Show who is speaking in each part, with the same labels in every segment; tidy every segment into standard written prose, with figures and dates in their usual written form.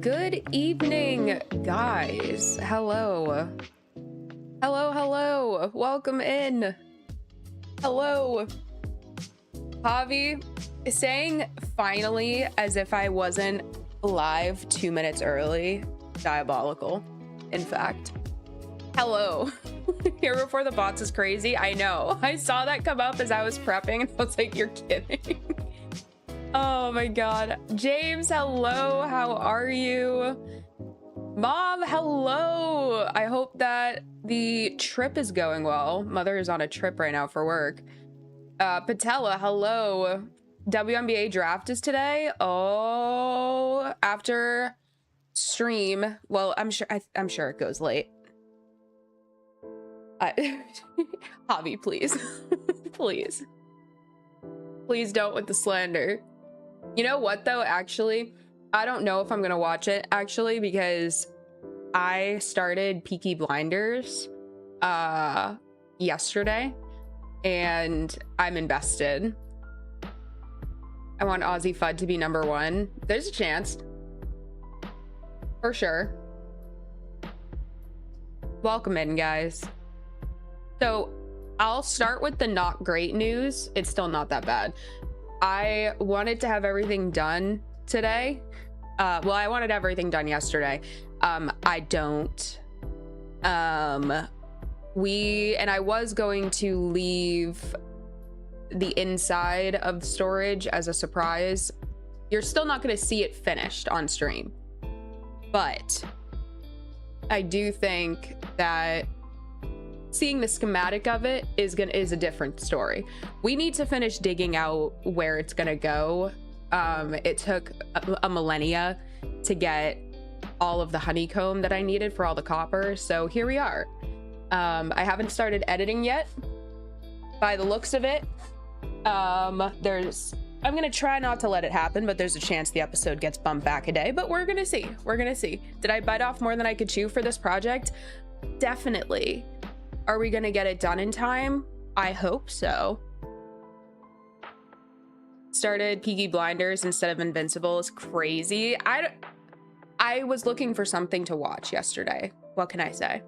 Speaker 1: Good evening, guys. Hello. Hello. Welcome in. Hello. Javi is saying finally as if I wasn't live 2 minutes early. Diabolical, in fact. Hello. Here before the bots is crazy. I know. I saw that come up as I was prepping and I was like, you're kidding. Oh my god. James, hello. How are you? Mom, hello. I hope that the trip is going well. Mother is on a trip right now for work. Patella, hello. WNBA draft is today. Oh, after stream. Well, I'm sure it goes late. Javi, please. Please don't with the slander. You know what though, actually, I don't know if I'm gonna watch it actually, because I started Peaky Blinders yesterday and I'm invested. I want Aussie Fudd to be #1. There's a chance. For sure. Welcome in, guys. So I'll start with the not great news. It's still not that bad. I wanted to have everything done today. Well, I wanted everything done yesterday. I don't. I was going to leave the inside of storage as a surprise. You're still not going to see it finished on stream, but I do think that seeing the schematic of it is a different story. We need to finish digging out where it's gonna go. It took a millennia to get all of the honeycomb that I needed for all the copper, so here we are. I haven't started editing yet. By the looks of it, I'm gonna try not to let it happen, but there's a chance the episode gets bumped back a day, but we're gonna see. Did I bite off more than I could chew for this project? Definitely. Are we gonna get it done in time? I hope so. Started Peaky Blinders instead of Invincible is crazy. I was looking for something to watch yesterday. What can I say?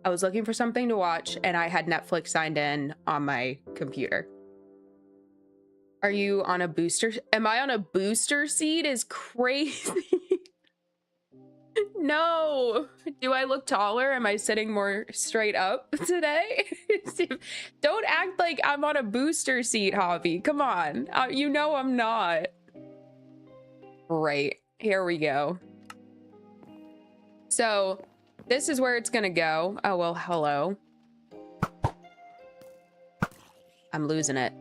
Speaker 1: I was looking for something to watch and I had Netflix signed in on my computer. Are you on a booster? Am I on a booster seat? Is crazy. No. Do I look taller? Am I sitting more straight up today? Don't act like I'm on a booster seat, Javi. Come on. You know I'm not. Right. Here we go. So this is where it's gonna go. Oh, well, hello. I'm losing it.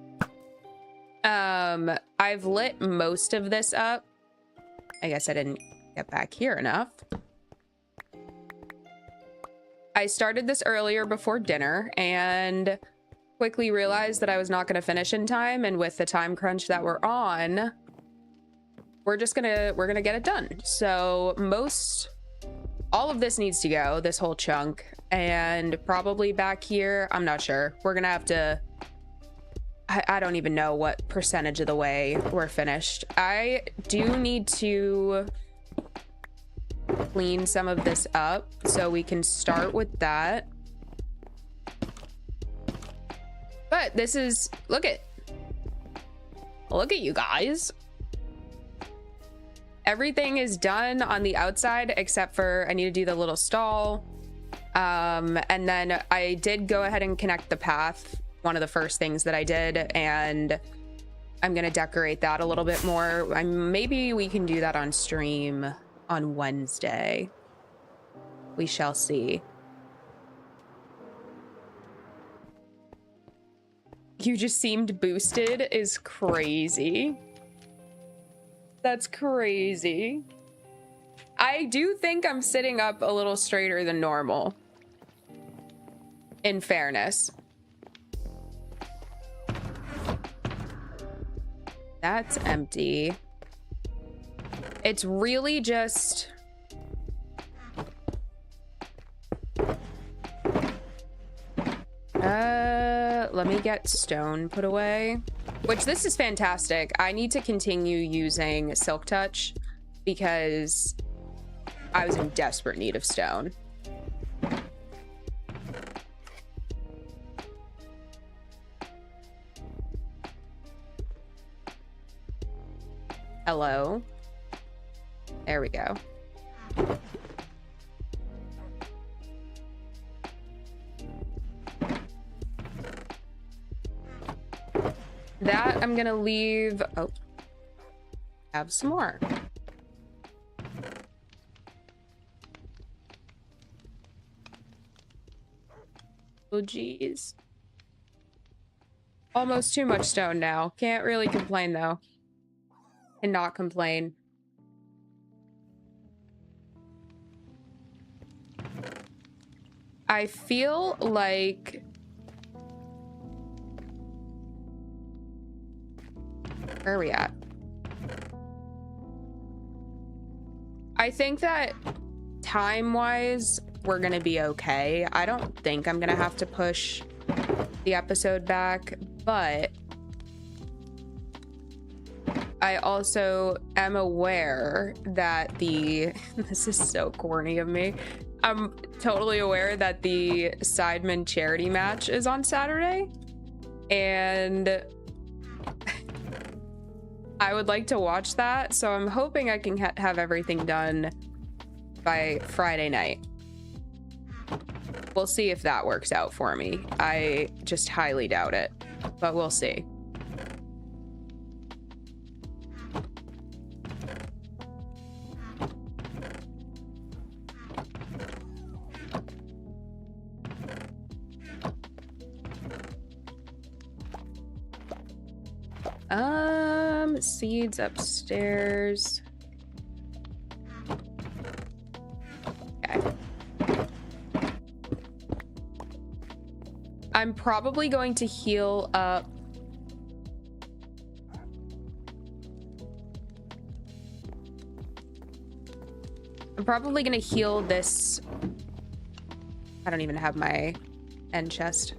Speaker 1: I've lit most of this up. I guess I didn't get back here enough. I started this earlier before dinner and quickly realized that I was not going to finish in time, and with the time crunch that we're on, we're gonna get it done. So all of this needs to go, this whole chunk, and probably back here, I'm not sure. We're gonna have to, I don't even know what percentage of the way we're finished. I do need to clean some of this up, so we can start with that. But this is, look at you guys. Everything is done on the outside except for I need to do the little stall. And then I did go ahead and connect the path, one of the first things that I did, and I'm gonna decorate that a little bit more. Maybe we can do that on stream on Wednesday. We shall see. You just seemed boosted is crazy. That's crazy. I do think I'm sitting up a little straighter than normal, in fairness. That's empty. It's really just... let me get stone put away. Which, this is fantastic. I need to continue using Silk Touch because I was in desperate need of stone. Hello. There we go. That I'm gonna leave. Oh, have some more. Oh, geez. Almost too much stone now. Can't really complain though. Cannot complain. I feel like where are we at? I think that time-wise, we're gonna be okay. I don't think I'm gonna have to push the episode back, but I also am aware that this is so corny of me. I'm totally aware that the Sidemen charity match is on Saturday, and I would like to watch that, so I'm hoping I can have everything done by Friday night. We'll see if that works out for me. I just highly doubt it, but we'll see. Seeds upstairs. Okay. I'm probably going to heal up. I'm probably going to heal this. I don't even have my end chest.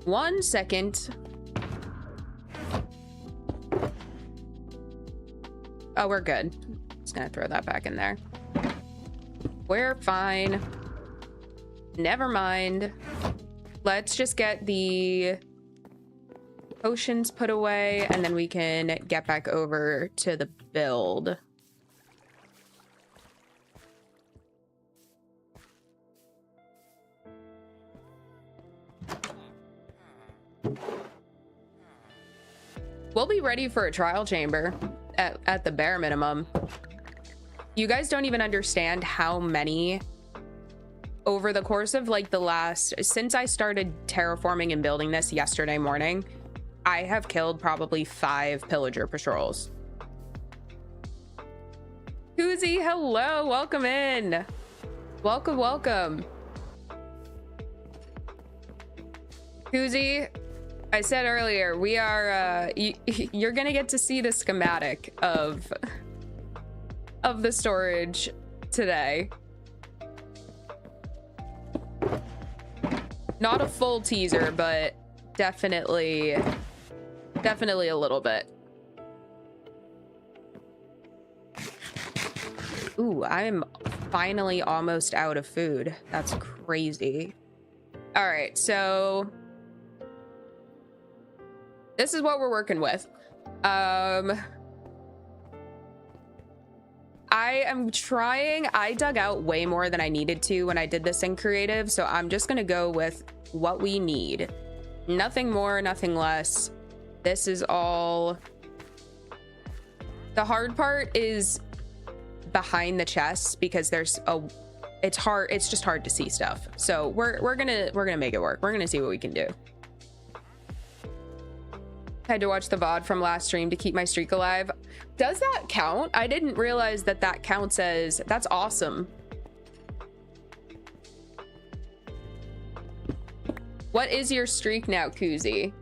Speaker 1: 1 second. Oh, we're good. Just gonna throw that back in there. We're fine. Never mind. Let's just get the potions put away, and then we can get back over to the build. We'll be ready for a trial chamber at the bare minimum. You guys don't even understand how many over the course of like since I started terraforming and building this yesterday morning, I have killed probably 5 pillager patrols. Koozie, hello, welcome in. Welcome, welcome. Koozie, I said earlier, we are, you're gonna get to see the schematic of the storage today. Not a full teaser, but definitely a little bit. Ooh, I'm finally almost out of food. That's crazy. All right, so this is what we're working with. I dug out way more than I needed to when I did this in creative, so I'm just gonna go with what we need. Nothing more, nothing less. This is all. The hard part is behind the chests because it's hard, it's just hard to see stuff. So we're gonna make it work. We're gonna see what we can do. Had to watch the VOD from last stream to keep my streak alive. Does that count? I didn't realize that counts as. That's awesome. What is your streak now, Koozie?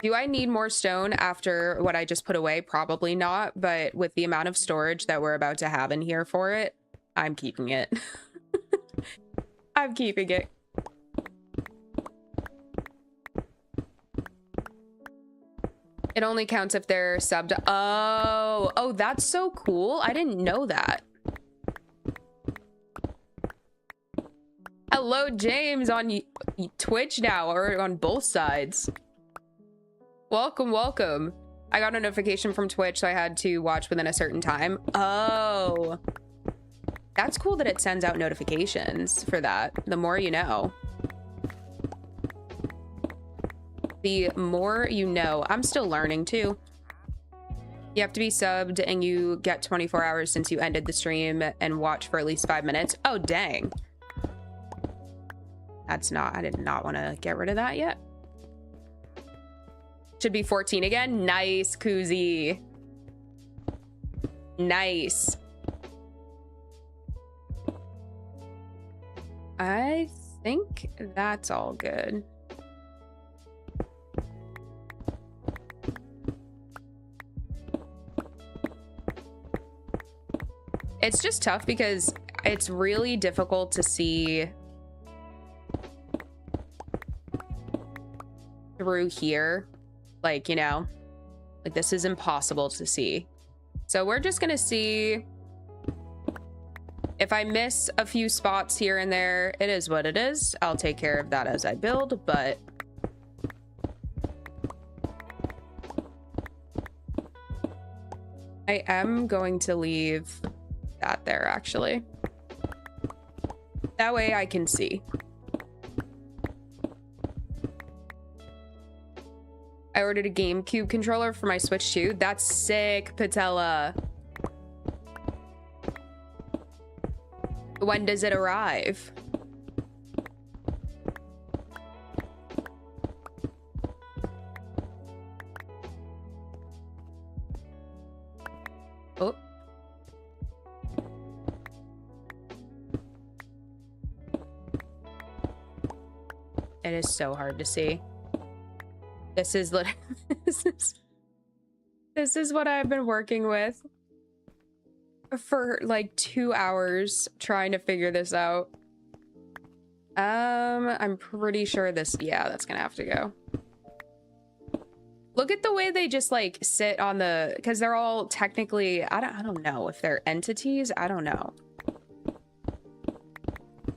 Speaker 1: Do I need more stone after what I just put away? Probably not, but with the amount of storage that we're about to have in here for it, I'm keeping it. I'm keeping it. It only counts if they're subbed. Oh, that's so cool. I didn't know that. Hello, James, on Twitch now, or on both sides. Welcome, welcome. I got a notification from Twitch, so I had to watch within a certain time. Oh, that's cool that it sends out notifications for that. The more you know. The more you know. I'm still learning too. You have to be subbed and you get 24 hours since you ended the stream and watch for at least 5 minutes. Oh, dang. That's not, I did not want to get rid of that yet. Should be 14 again. Nice, Koozie. Nice. I think that's all good. It's just tough because it's really difficult to see through here. Like, you know, like this is impossible to see. So we're just gonna see if I miss a few spots here and there. It is what it is. I'll take care of that as I build, but I am going to leave that there actually. That way I can see. I ordered a GameCube controller for my Switch 2. That's sick, Patella. When does it arrive? Oh. It is so hard to see. This is literally this is what I've been working with for like 2 hours trying to figure this out. I'm pretty sure this, yeah, that's gonna have to go. Look at the way they just like sit on the, because they're all technically, I don't know if they're entities, I don't know.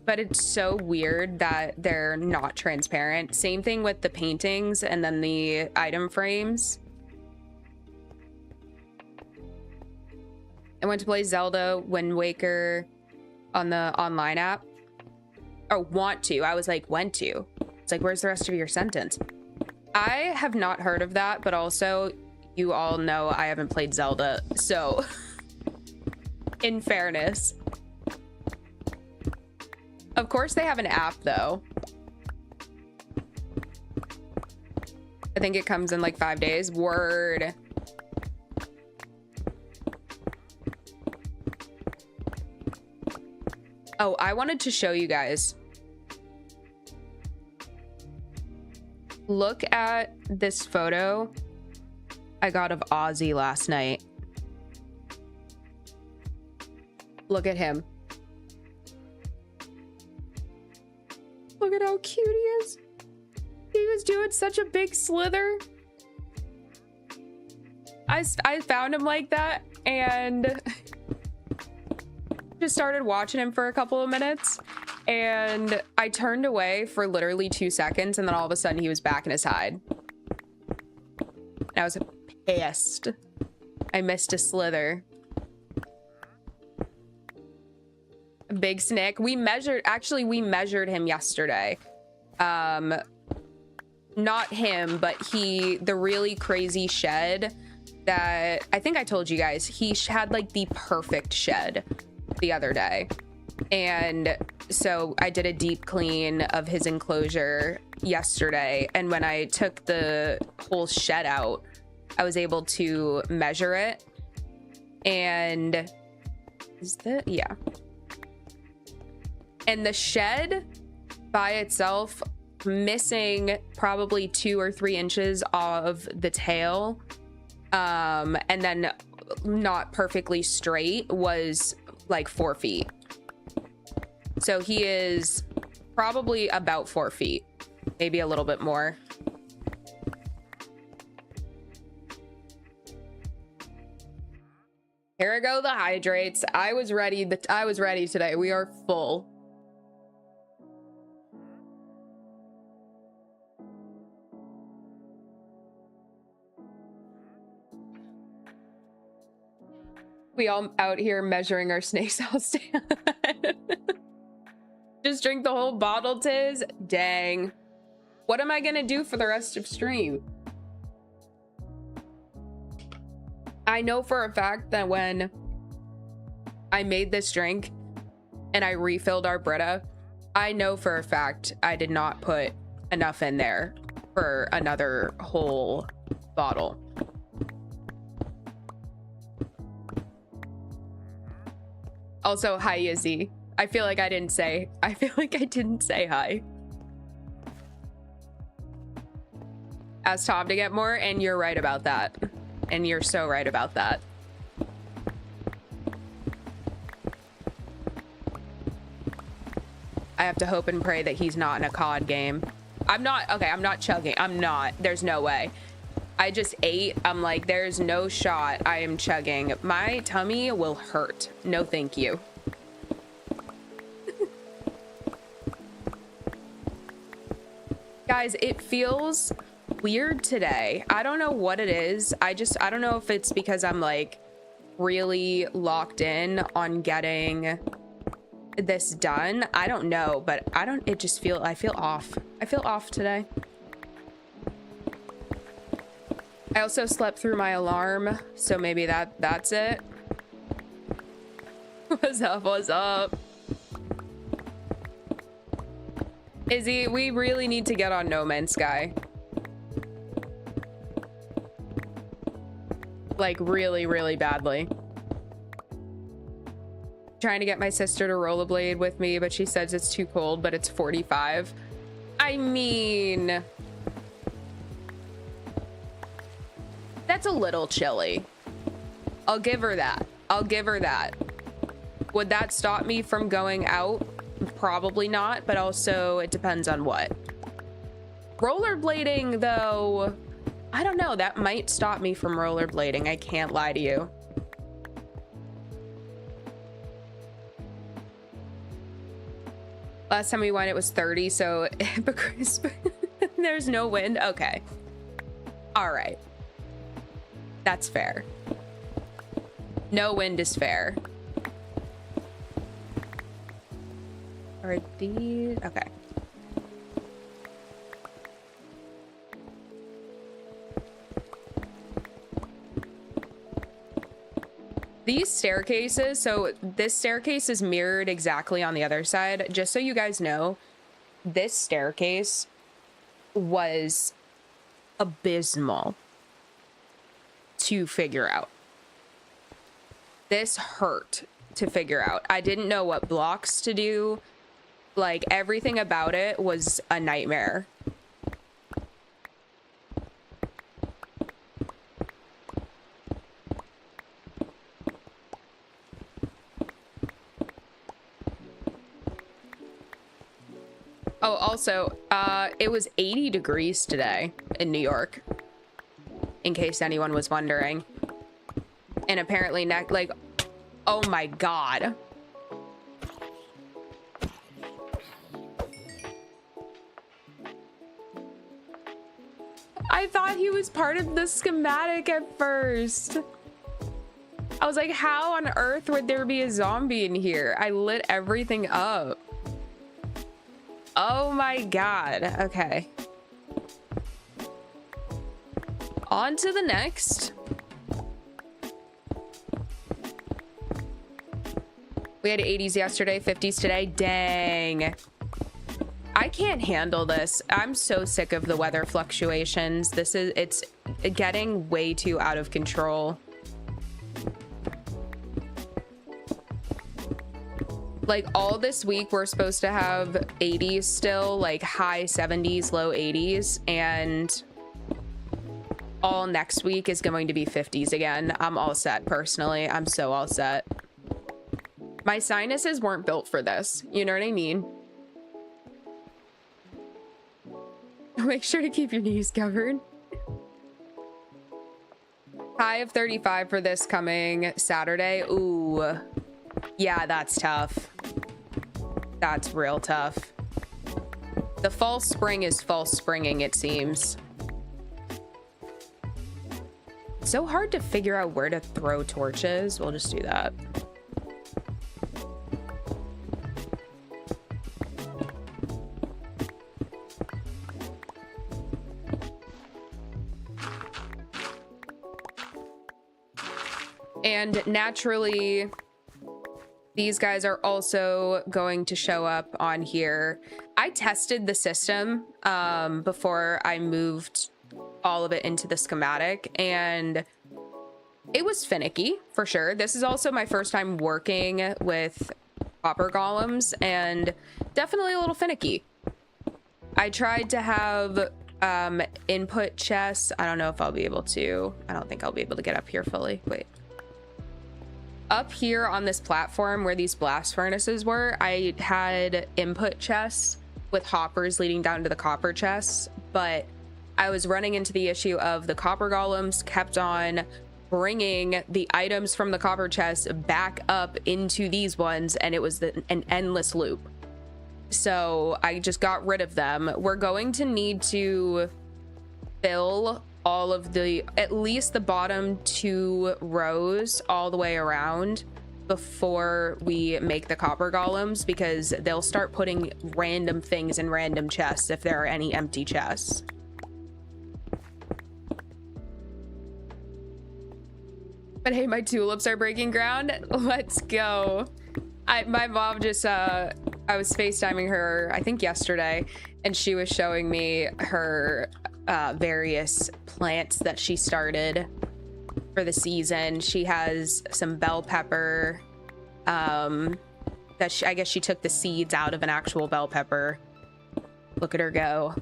Speaker 1: But it's so weird that they're not transparent. Same thing with the paintings and then the item frames. I went to play Zelda Wind Waker on the online app. Or want to. I was like, went to. It's like, where's the rest of your sentence? I have not heard of that, but also you all know I haven't played Zelda. So in fairness. Of course they have an app though. I think it comes in like 5 days. Word. Oh, I wanted to show you guys. Look at this photo I got of Ozzy last night. Look at him. Look at how cute he is. He was doing such a big slither. I found him like that and just started watching him for a couple of minutes. And I turned away for literally 2 seconds and then all of a sudden he was back in his hide. And I was pissed. I missed a slither. Big Snick. We measured him yesterday. Not him, but the really crazy shed that I think I told you guys, he had like the perfect shed the other day. And so I did a deep clean of his enclosure yesterday. And when I took the whole shed out, I was able to measure it. And yeah. And the shed by itself, missing probably 2 or 3 inches of the tail, and then not perfectly straight, was like 4 feet. So he is probably about 4 feet, maybe a little bit more. Here go the hydrates. I was ready. I was ready today. We are full. We all out here measuring our snakes all stand. Just drink the whole bottle, Tiz. Dang. What am I gonna do for the rest of stream? I know for a fact that when I made this drink and I refilled our Brita, I know for a fact I did not put enough in there for another whole bottle. Also, hi, Izzy. I feel like I didn't say hi. Ask Tom to get more, and you're right about that. And you're so right about that. I have to hope and pray that he's not in a COD game. I'm not chugging. I'm not. There's no way. I just ate. I'm like, there's no shot I am chugging. My tummy will hurt. No, thank you. Guys, it feels weird today. I don't know what it is. I don't know if it's because I'm like really locked in on getting this done. I don't know, but I feel off. I feel off today. I also slept through my alarm, so maybe that's it. What's up? What's up? Izzy, we really need to get on No Man's Sky. Like really, really badly. Trying to get my sister to rollerblade with me, but she says it's too cold, but it's 45. I mean, that's a little chilly. I'll give her that. I'll give her that. Would that stop me from going out? Probably not, but also it depends on what. Rollerblading, though, I don't know. That might stop me from rollerblading. I can't lie to you. Last time we went, it was 30, so there's no wind. Okay. All right. That's fair. No wind is fair. Are these... Okay. These staircases, so this staircase is mirrored exactly on the other side. Just so you guys know, this staircase was abysmal to figure out. This hurt to figure out. I didn't know what blocks to do. Like, everything about it was a nightmare. Oh, also, it was 80 degrees today in New York, in case anyone was wondering. And apparently, like, oh my God. I thought he was part of the schematic at first. I was like, how on earth would there be a zombie in here? I lit everything up. Oh my God. Okay. On to the next. We had 80s yesterday, 50s today. Dang. I can't handle this. I'm so sick of the weather fluctuations. It's getting way too out of control. Like, all this week we're supposed to have 80s still, like high 70s, low 80s, and all next week is going to be 50s again. I'm all set personally. I'm so all set. My sinuses weren't built for this. You know what I mean? Make sure to keep your knees covered. High of 35 for this coming Saturday. Ooh, yeah, that's tough. That's real tough. The false spring is false springing, it seems. So hard to figure out where to throw torches. We'll just do that. And naturally, these guys are also going to show up on here. I tested the system before I moved all of it into the schematic, and it was finicky for sure. This is also my first time working with copper golems, and definitely a little finicky. I tried to have input chests. I don't know if I'll be able to. I don't think I'll be able to get up here fully. Wait. Up here on this platform where these blast furnaces were, I had input chests with hoppers leading down to the copper chests, but I was running into the issue of the copper golems kept on bringing the items from the copper chests back up into these ones, and it was an endless loop. So I just got rid of them. We're going to need to fill all of the, at least the bottom 2 rows all the way around before we make the copper golems, because they'll start putting random things in random chests if there are any empty chests. But hey, my tulips are breaking ground. Let's go. My mom just, I was FaceTiming her, I think yesterday, and she was showing me her various plants that she started for the season. She has some bell pepper that I guess she took the seeds out of an actual bell pepper. Look at her go.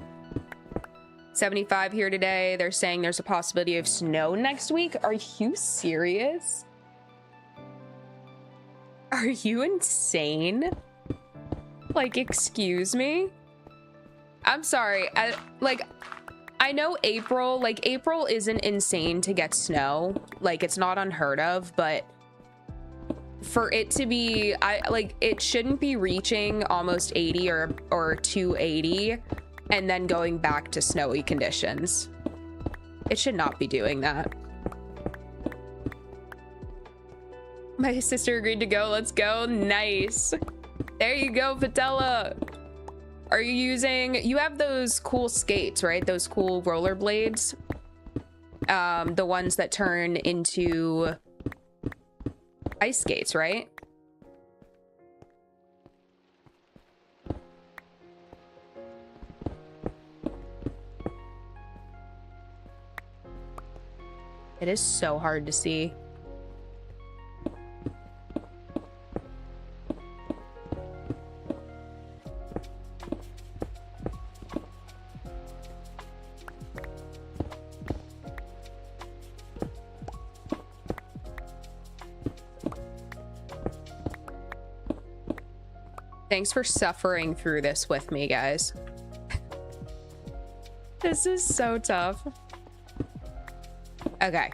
Speaker 1: 75 here today. They're saying there's a possibility of snow next week. Are you serious? Are you insane? Like, excuse me? I'm sorry. I know April isn't insane to get snow. Like, it's not unheard of, but for it to be, it shouldn't be reaching almost 80 or 280 and then going back to snowy conditions. It should not be doing that. My sister agreed to go. Let's go. Nice. There you go, Patella. Are you using, you have those cool skates, right? Those cool rollerblades. The ones that turn into ice skates, right? It is so hard to see. Thanks for suffering through this with me, guys. This is so tough. Okay.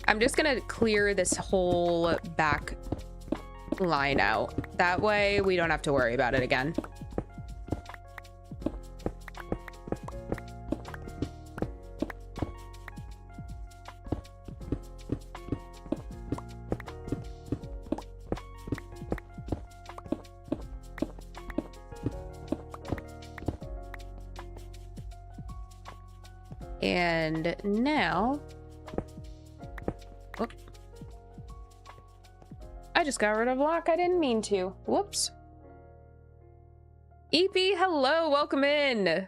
Speaker 1: I'm just gonna clear this whole back line out. That way we don't have to worry about it again. And now, whoop. I just got rid of block. I didn't mean to. Whoops. EP, hello, welcome in.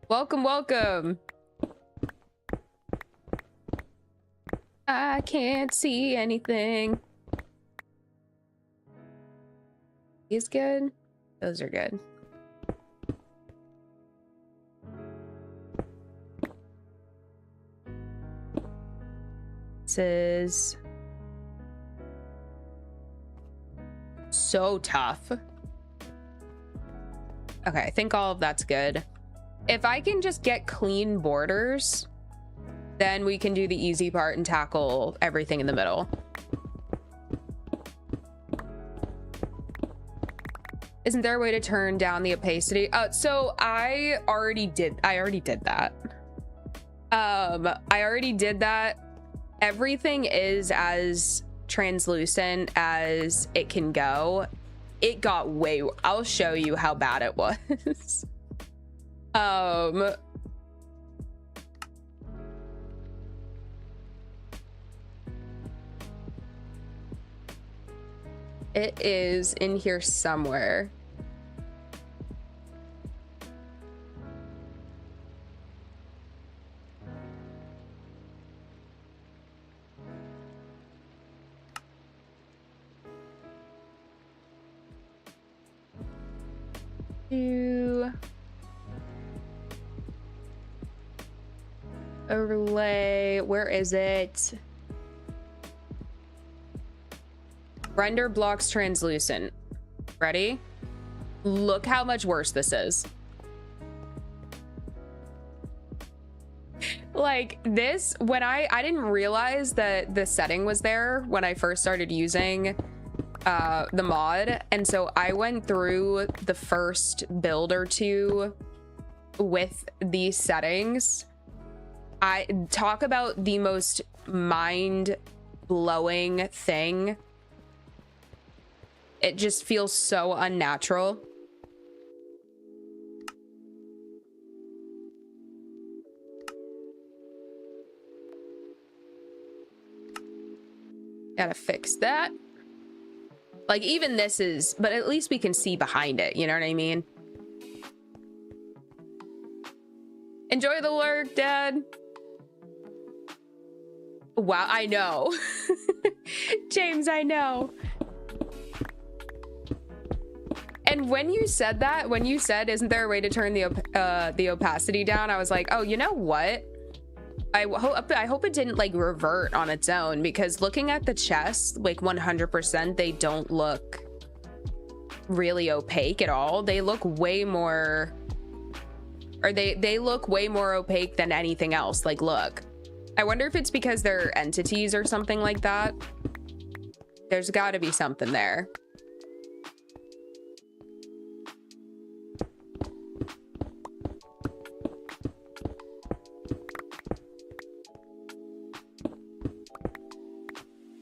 Speaker 1: Welcome, welcome. I can't see anything. These good? Those are good. This is so tough. Okay, I think all of that's good. If I can just get clean borders, then we can do the easy part and tackle everything in the middle. Isn't there a way to turn down the opacity? So I already did that. I already did that. Everything is as translucent as it can go. It got way, I'll show you how bad it was. It is in here somewhere. Overlay, where is it? Render blocks translucent. Ready? Look how much worse this is. Like this, when I didn't realize that the setting was there when I first started using the mod, and so I went through the first build or two with these settings. I talk about the most mind-blowing thing. It just feels so unnatural. Gotta fix that. Like, even this is, but at least we can see behind it, you know what I mean? Enjoy the lurk, Dad. Wow, I know. James, I know. And when you said that, when you said, isn't there a way to turn the opacity down? I was like, oh, you know what? I hope it didn't like revert on its own, because looking at the chest, like 100%, they don't look really opaque at all. They look way more, or they look way more opaque than anything else. Like, look, I wonder if it's because they're entities or something like that. There's got to be something there.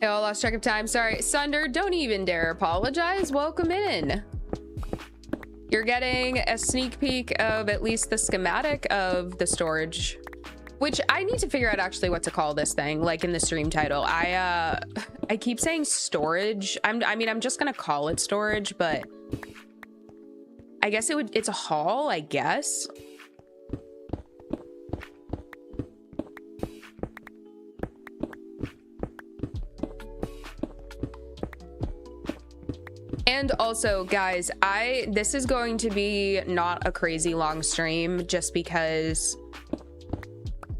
Speaker 1: Oh, lost track of time. Sorry. Sunder, don't even dare apologize. Welcome in. You're getting a sneak peek of at least the schematic of the storage, which I need to figure out actually what to call this thing, like in the stream title. I keep saying storage. I mean, I'm just gonna call it storage, but I guess it's a hall, I guess. And also, guys, this is going to be not a crazy long stream just because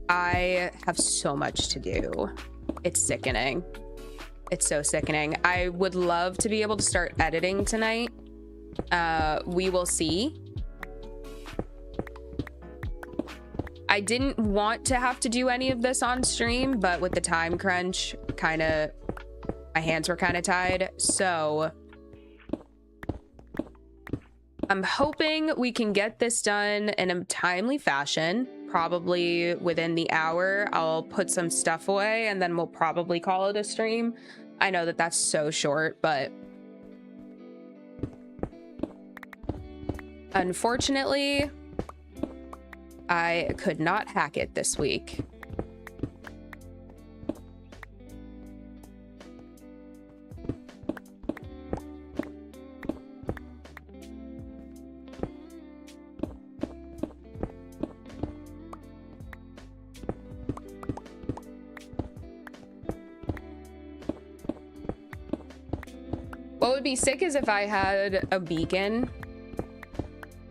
Speaker 1: I have so much to do. It's sickening. It's so sickening. I would love to be able to start editing tonight. We will see. I didn't want to have to do any of this on stream, but with the time crunch, my hands were kind of tied. So I'm hoping we can get this done in a timely fashion, probably within the hour. I'll put some stuff away and then we'll probably call it a stream. I know that that's so short, but unfortunately, I could not hack it this week. What would be sick is if I had a beacon.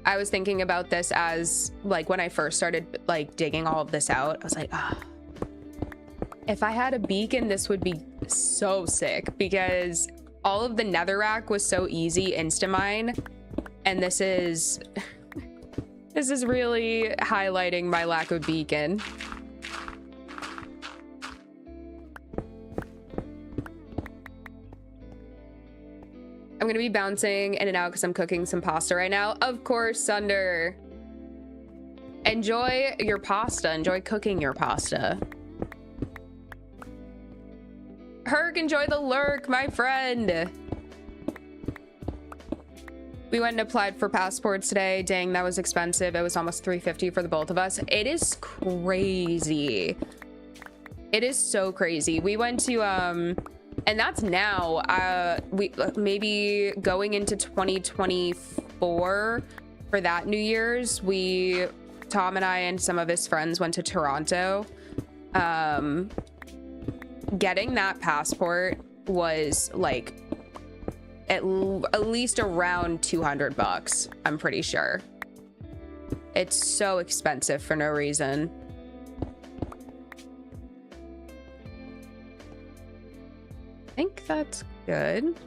Speaker 1: I was thinking about this as like when I first started like digging all of this out. I was like, ah, if I had a beacon, this would be so sick, because all of the netherrack was so easy insta mine, and this is this is really highlighting my lack of beacon. I'm gonna be bouncing in and out because I'm cooking some pasta right now. Of course, Sunder. Enjoy your pasta. Enjoy cooking your pasta. Herc, enjoy the lurk, my friend. We went and applied for passports today. Dang, that was expensive. It was almost $350 for the both of us. It is crazy. It is so crazy. We went to and that's now we maybe going into 2024 for that New Year's. Tom and I and some of his friends went to Toronto. Getting that passport was like at least around $200, I'm pretty sure. It's so expensive for no reason. I think that's good.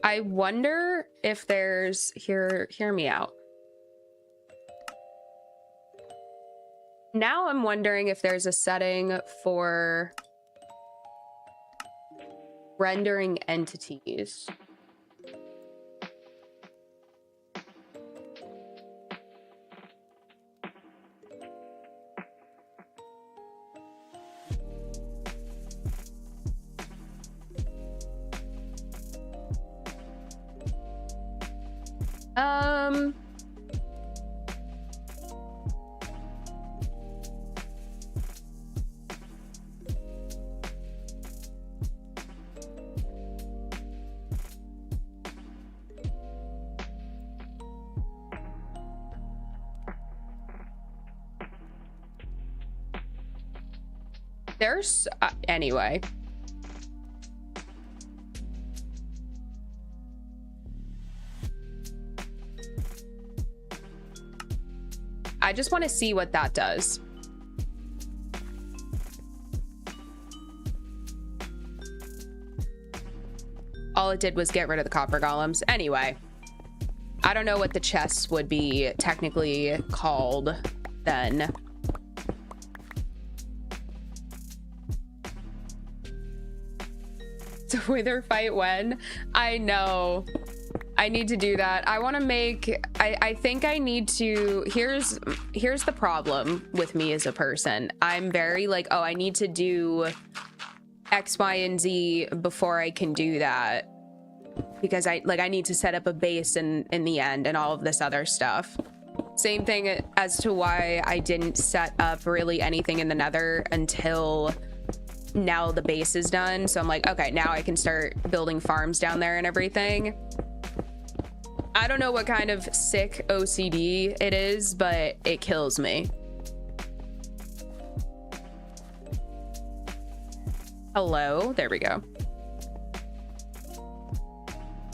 Speaker 1: I wonder if there's hear me out. Now I'm wondering if there's a setting for rendering entities. There's anyway. I just want to see what that does. All it did was get rid of the copper golems. Anyway, I don't know what the chests would be technically called then. To wither fight when? I know. I need to do that. I want to make, I think I need to, here's the problem with me as a person. I'm very like, oh, I need to do X, Y, and Z before I can do that. Because I need to set up a base in the end and all of this other stuff. Same thing as to why I didn't set up really anything in the Nether until now the base is done. So I'm like, okay, now I can start building farms down there and everything. I don't know what kind of sick OCD it is, but it kills me. Hello, there we go.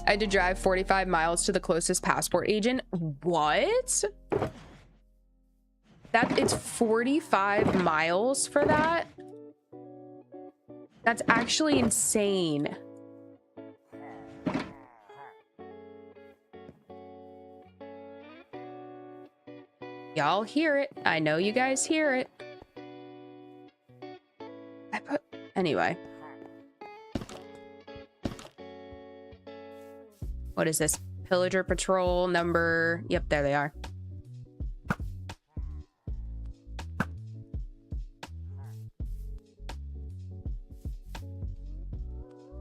Speaker 1: I had to drive 45 miles to the closest passport agent. What? It's 45 miles for that? That's actually insane. Y'all hear it. I know you guys hear it. Anyway. What is this? Pillager patrol number. Yep, there they are.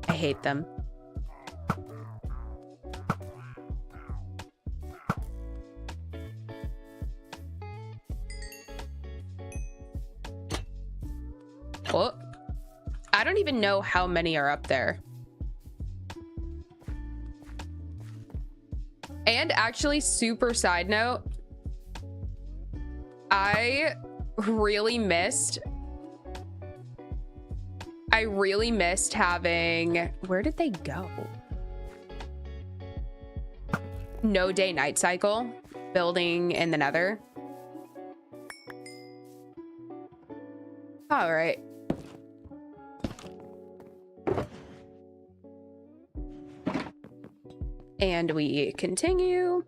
Speaker 1: I hate them. Oh, I don't even know how many are up there. And actually, super side note, I really missed having, where did they go? No day night cycle building in the Nether. All right. And we continue.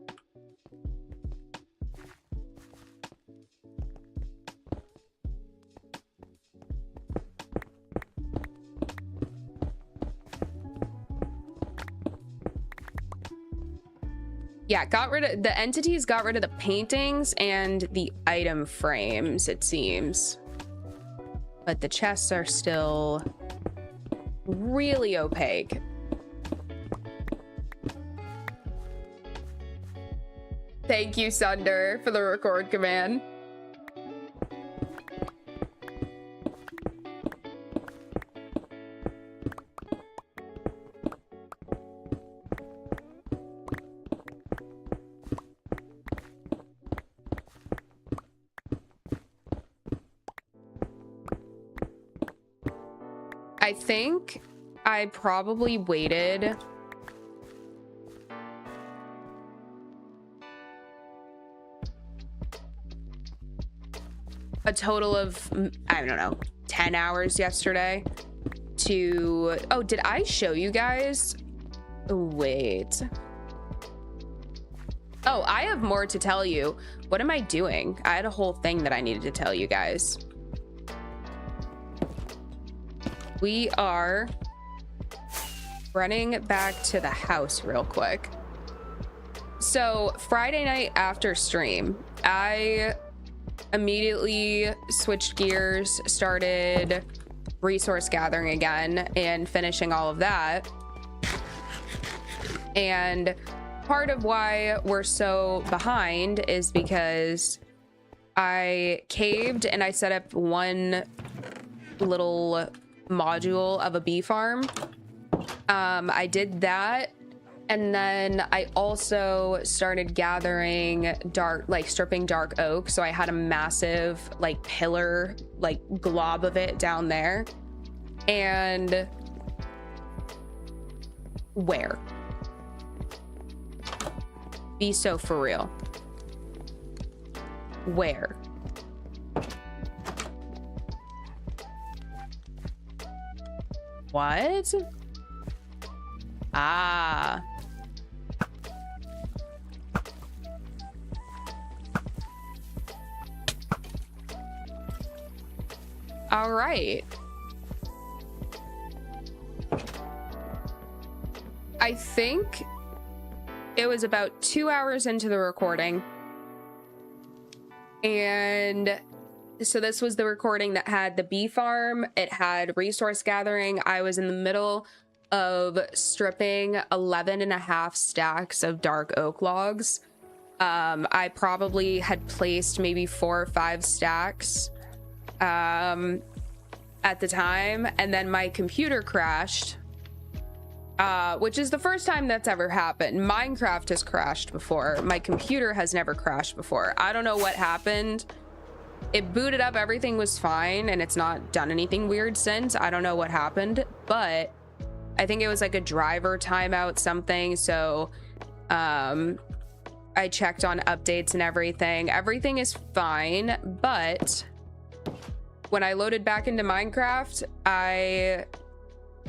Speaker 1: Yeah, the entities got rid of the paintings and the item frames, it seems. But the chests are still really opaque. Thank you, Sunder, for the record command. I think I probably waited a total of, I don't know, 10 hours yesterday to, oh, did I show you guys? Wait. Oh, I have more to tell you. What am I doing? I had a whole thing that I needed to tell you guys. We are running back to the house real quick. So Friday night after stream, I immediately switched gears, started resource gathering again and finishing all of that. And part of why we're so behind is because I caved and I set up one little module of a bee farm. I did that, and then I also started gathering stripping dark oak, so I had a massive pillar glob of it down there. And where? Be so for real. Where? What? Ah. All right. I think it was about 2 hours into the recording. And so this was the recording that had the bee farm. It had resource gathering. I was in the middle of stripping 11.5 stacks of dark oak logs. I probably had placed maybe 4 or 5 stacks at the time. And then my computer crashed, which is the first time that's ever happened. Minecraft has crashed before. My computer has never crashed before. I don't know what happened. It booted up, everything was fine, and it's not done anything weird since. I don't know what happened, but I think it was like a driver timeout something. So I checked on updates and everything. Everything is fine, but when I loaded back into Minecraft,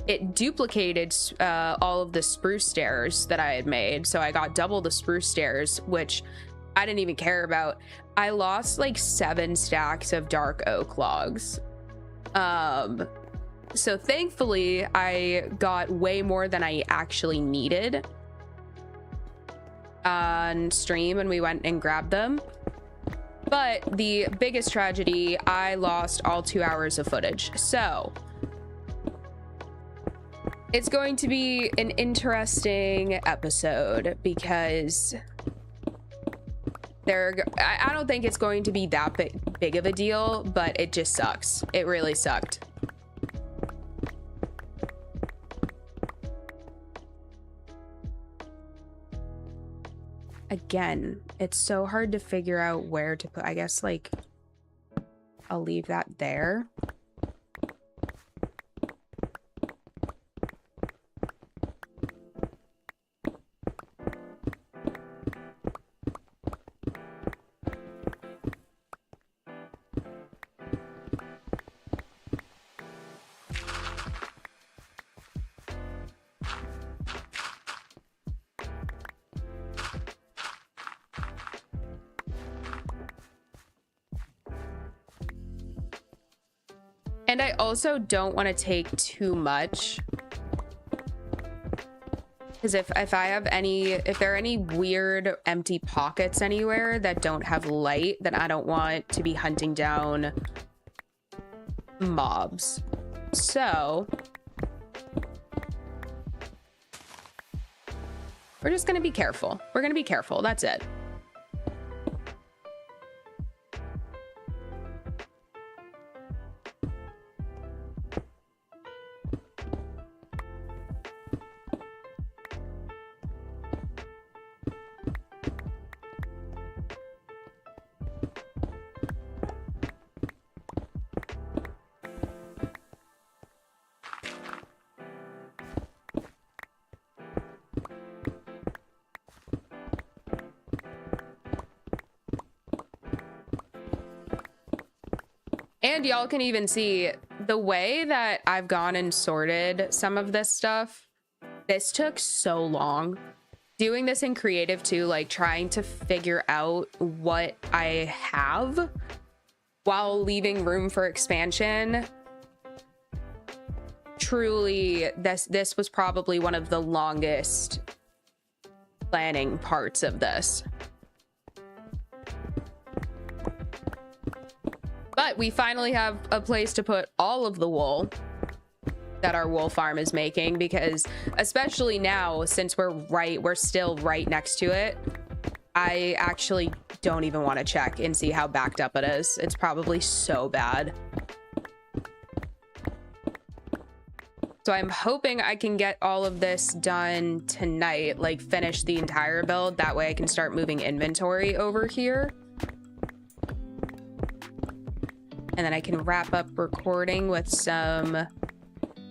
Speaker 1: it duplicated all of the spruce stairs that I had made. So I got double the spruce stairs, which I didn't even care about. I lost like 7 stacks of dark oak logs. So thankfully I got way more than I actually needed on stream, and we went and grabbed them. But the biggest tragedy, I lost all 2 hours of footage. So it's going to be an interesting episode because I don't think it's going to be that big of a deal, but it just sucks. It really sucked. again, it's so hard to figure out where to put. I guess like I'll leave that there. And I also don't want to take too much, because if there are any weird empty pockets anywhere that don't have light, then I don't want to be hunting down mobs. So we're just going to be careful. We're going to be careful. That's it. And y'all can even see the way that I've gone and sorted some of this stuff. This took so long. Doing this in creative too, like trying to figure out what I have while leaving room for expansion. Truly, this was probably one of the longest planning parts of this. But we finally have a place to put all of the wool that our wool farm is making, because especially now, since we're still right next to it, I actually don't even want to check and see how backed up it is. It's probably so bad. So I'm hoping I can get all of this done tonight, like finish the entire build. That way I can start moving inventory over here. And then I can wrap up recording with some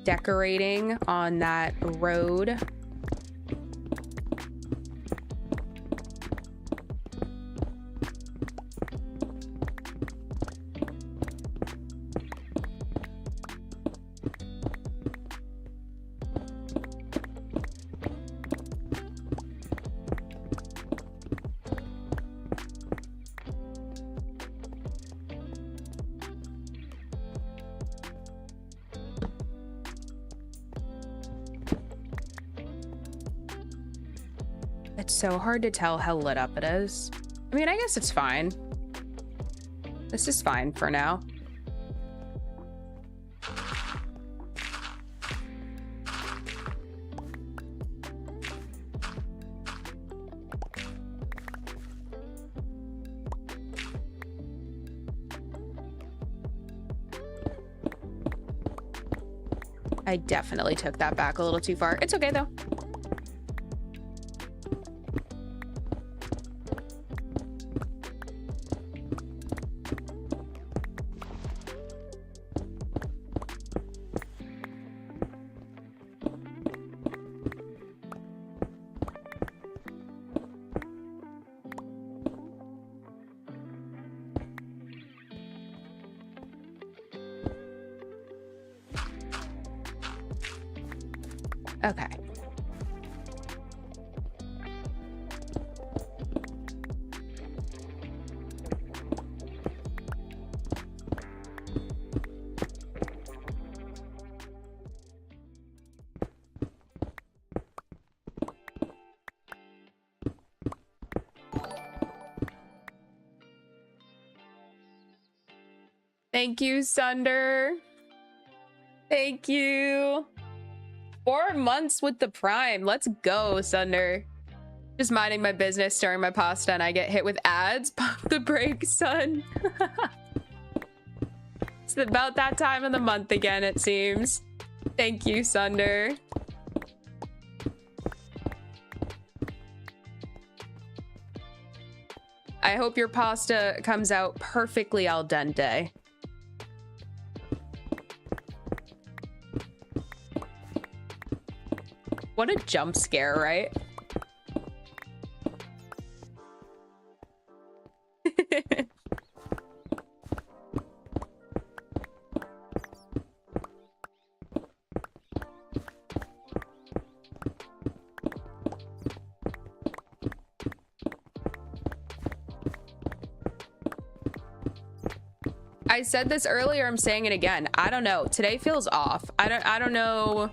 Speaker 1: decorating on that road. It's so hard to tell how lit up it is. I mean, I guess it's fine. This is fine for now. I definitely took that back a little too far. It's okay though. Okay. Thank you, Sunder. Thank you. 4 months with the Prime. Let's go, Sunder. Just minding my business, stirring my pasta, and I get hit with ads. Pump the brakes, son. It's about that time of the month again, it seems. Thank you, Sunder. I hope your pasta comes out perfectly al dente. What a jump scare, right? I said this earlier, I'm saying it again. I don't know. Today feels off. I don't know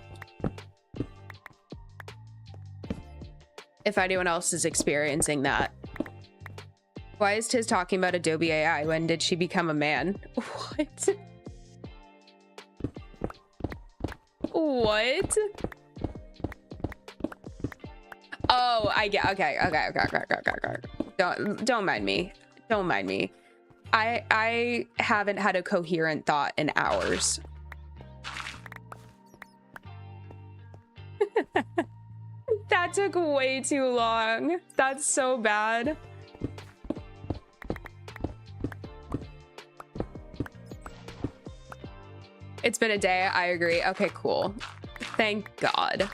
Speaker 1: if anyone else is experiencing that. Why is Tiz talking about Adobe AI? When did she become a man? What? What? Oh, I get. Okay. Don't mind me. Don't mind me. I haven't had a coherent thought in hours. That took way too long. That's so bad. It's been a day. I agree. Okay, cool. Thank God.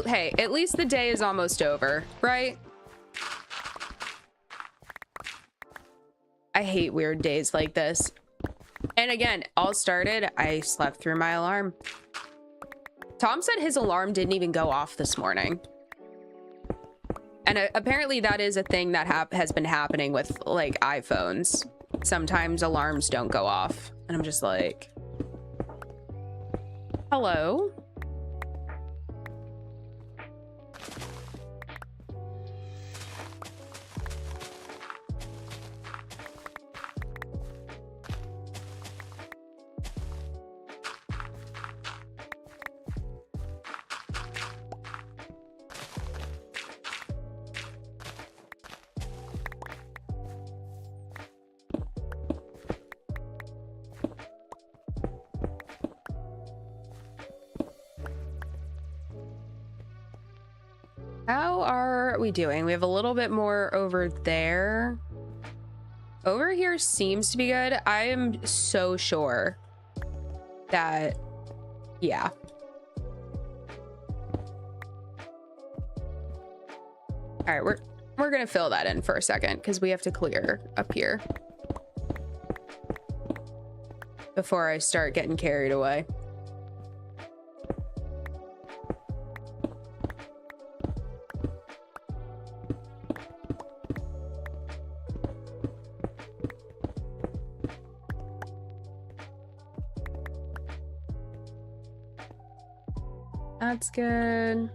Speaker 1: Hey, at least the day is almost over, right? I hate weird days like this. And again, all started, I slept through my alarm. Tom said his alarm didn't even go off this morning. And apparently that is a thing that has been happening with like iPhones. Sometimes alarms don't go off. And I'm just like, hello? How are we doing? We have a little bit more over there. Over here seems to be good. I am so sure that, yeah. All right, we're gonna fill that in for a second because we have to clear up here before I start getting carried away. That's good.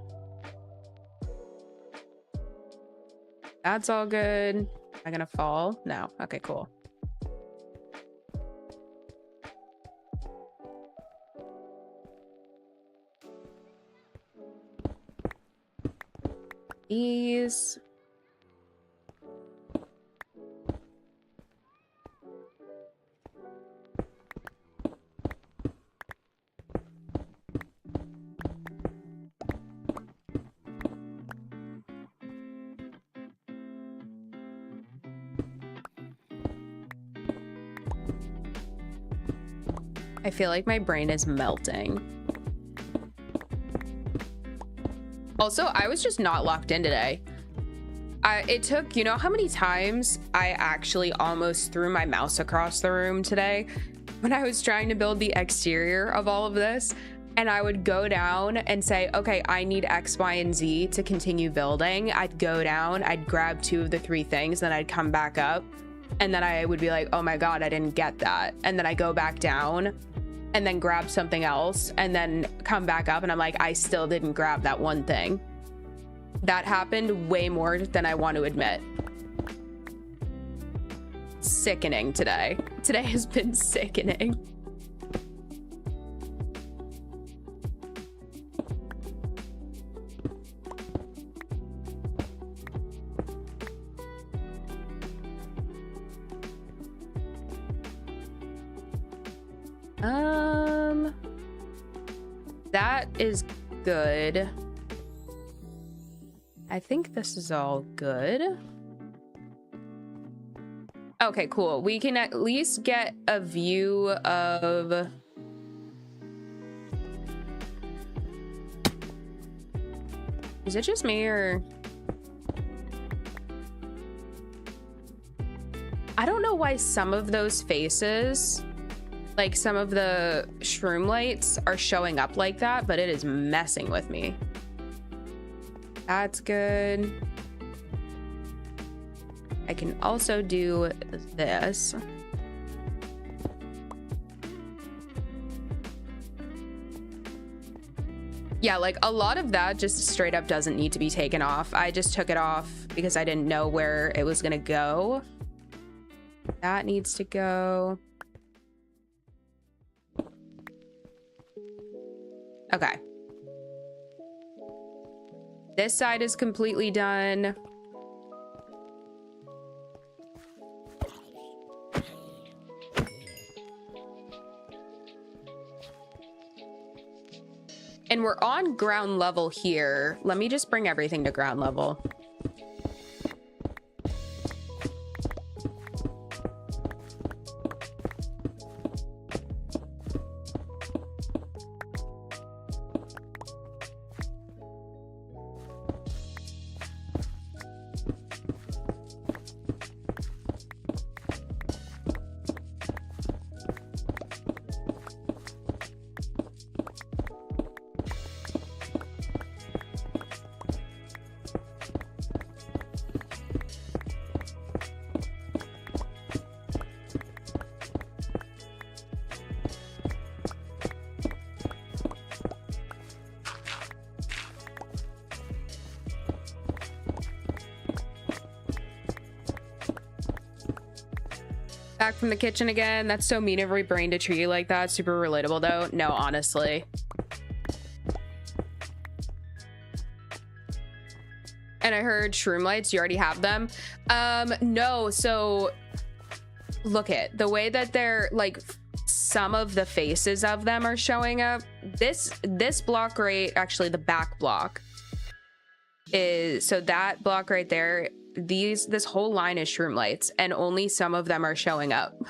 Speaker 1: That's all good. Am I gonna fall? No. Okay, cool. These. I feel like my brain is melting. Also, I was just not locked in today. It took, you know how many times I actually almost threw my mouse across the room today when I was trying to build the exterior of all of this? And I would go down and say, okay, I need X, Y, and Z to continue building. I'd go down, I'd grab 2 of the 3 things, then I'd come back up. And then I would be like, oh my God, I didn't get that. And then I go back down and then grab something else and then come back up. And I'm like, I still didn't grab that one thing. That happened way more than I want to admit. Sickening today. Today has been sickening. That is good. I think this is all good. Okay, cool. We can at least get a view of... Is it just me, or... I don't know why some of those faces, like some of the shroom lights, are showing up like that, but it is messing with me. That's good. I can also do this. Yeah, like a lot of that just straight up doesn't need to be taken off. I just took it off because I didn't know where it was gonna go. That needs to go. Okay. This side is completely done. And we're on ground level here. Let me just bring everything to ground level. Back from the kitchen again. That's so mean of every brain to treat you like that. Super relatable though. No, honestly. And I heard shroom lights. You already have them. No. So look at the way that they're like, some of the faces of them are showing up. This block right, actually the back block is, so that block right there, this whole line is shroom lights and only some of them are showing up.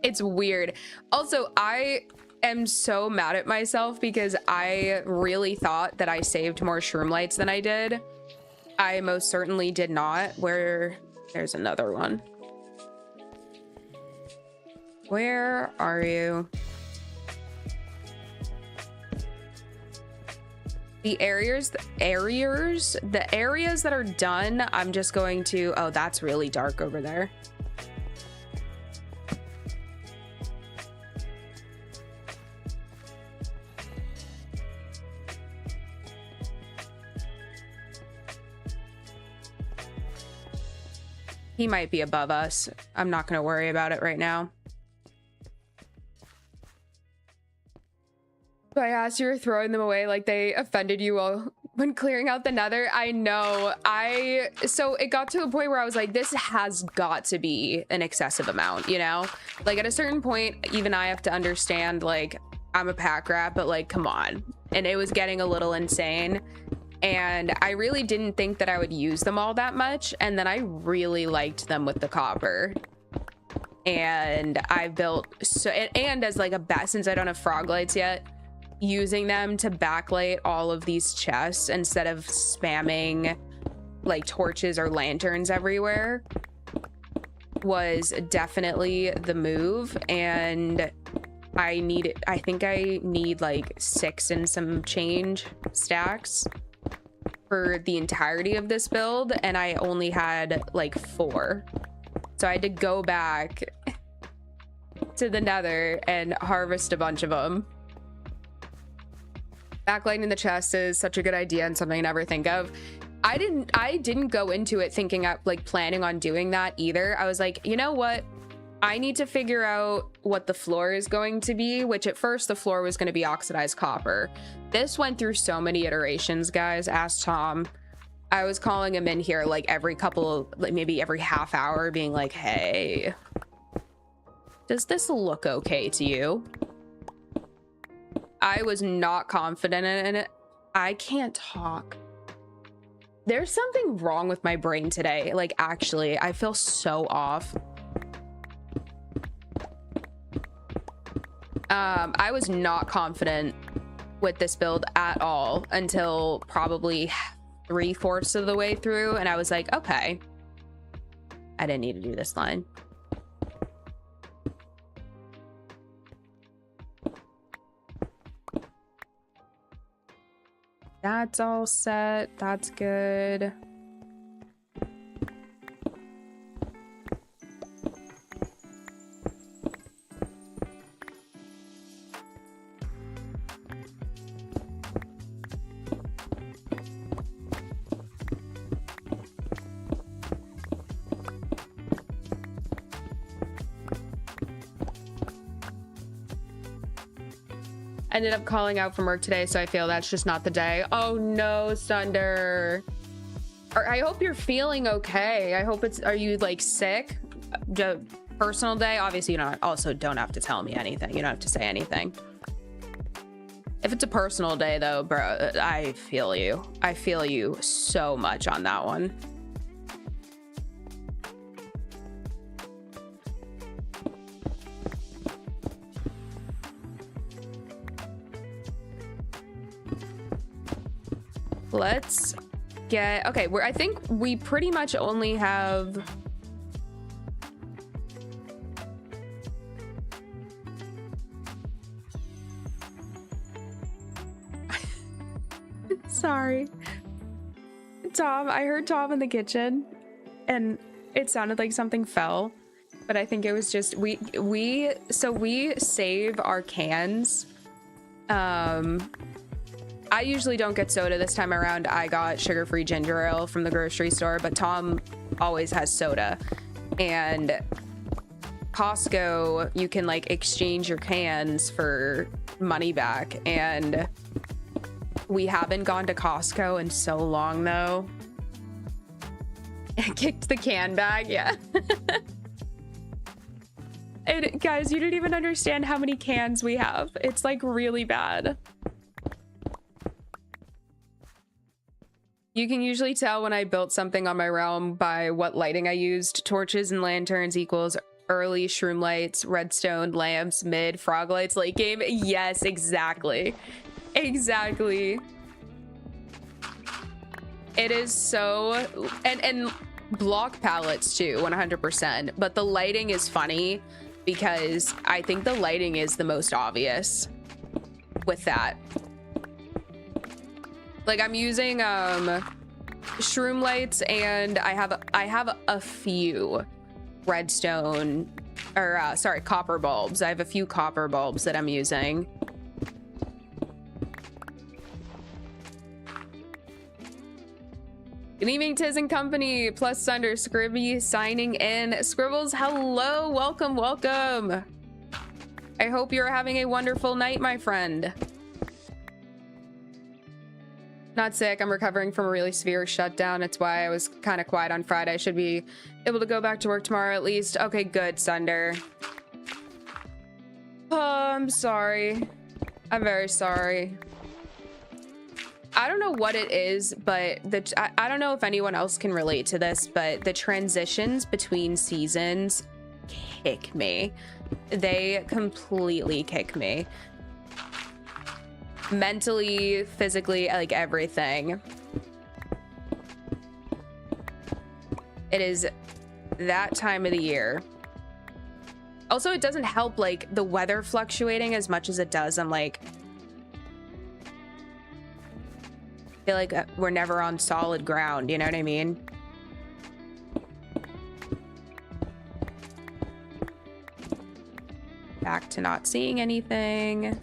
Speaker 1: It's weird. Also, I am so mad at myself because I really thought that I saved more shroom lights than I did. I most certainly did not. There's another one. Where are you? The areas that are done, I'm just going to, oh, that's really dark over there. He might be above us. I'm not going to worry about it right now. So I asked you were throwing them away like they offended you all when clearing out the nether. I know. So it got to a point where I was like, this has got to be an excessive amount, you know? Like at a certain point, even I have to understand, like, I'm a pack rat, but like, come on. And it was getting a little insane. And I really didn't think that I would use them all that much. And then I really liked them with the copper. And I built, and as like a bat, since I don't have frog lights yet, using them to backlight all of these chests instead of spamming like torches or lanterns everywhere was definitely the move. And I think I need like 6 and some change stacks for the entirety of this build, and I only had like 4, so I had to go back to the nether and harvest a bunch of them. Backlighting the chest is such a good idea and something I never think of. I didn't go into it thinking up like planning on doing that either. I was like, you know what, I need to figure out what the floor is going to be, which at first the floor was going to be oxidized copper. This went through so many iterations, guys. Ask Tom. I was calling him in here like every couple, like maybe every half hour, being like, hey. Does this look okay to you? I was not confident in it. I can't talk. There's something wrong with my brain today. Like, actually, I feel so off. I was not confident with this build at all until probably 3/4 of the way through, and I was like, okay, I didn't need to do this line. That's all set. That's good. Ended up calling out from work today, so I feel that's just not the day. Oh no, Sunder. I hope you're feeling okay. I hope are you like sick? Personal day? Obviously, you don't have to tell me anything. You don't have to say anything. If it's a personal day though, bro, I feel you. I feel you so much on that one. Let's get, okay, I think we pretty much only have sorry. Tom, I heard Tom in the kitchen and it sounded like something fell, but I think it was just we save our cans. I usually don't get soda this time around. I got sugar-free ginger ale from the grocery store, but Tom always has soda. And Costco, you can like exchange your cans for money back. And we haven't gone to Costco in so long though. Kicked the can bag, yeah. And guys, you didn't even understand how many cans we have. It's like really bad. You can usually tell when I built something on my realm by what lighting I used. Torches and lanterns equals early shroom lights, redstone, lamps, mid, frog lights, late game. Yes, exactly. Exactly. It is so, and block palettes too, 100%. But the lighting is funny because I think the lighting is the most obvious with that. Like I'm using shroom lights, and I have a few redstone or sorry, copper bulbs. I have a few copper bulbs that I'm using. Good evening, Tiz and Company, plus Sunder, Scribby signing in. Scribbles, hello, welcome, welcome. I hope you're having a wonderful night, my friend. Not sick. I'm recovering from a really severe shutdown. It's why I was kind of quiet on Friday. I should be able to go back to work tomorrow at least. Okay, good, Sunder. Oh, I'm sorry. I'm very sorry. I don't know what it is, but I don't know if anyone else can relate to this, but the transitions between seasons kick me. They completely kick me. Mentally, physically, like everything. It is that time of the year. Also, it doesn't help like the weather fluctuating as much as it does. I'm like, I feel like we're never on solid ground, you know what I mean? Back to not seeing anything.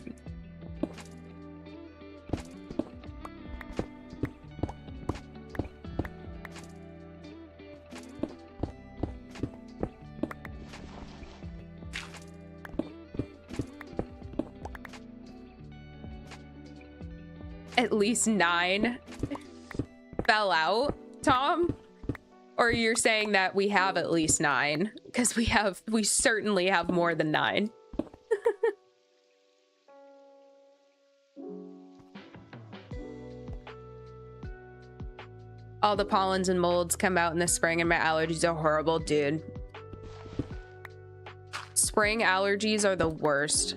Speaker 1: At least 9 fell out, Tom. Or you're saying that we have at least 9? Because we certainly have more than 9. All the pollens and molds come out in the spring and my allergies are horrible, dude. Spring allergies are the worst.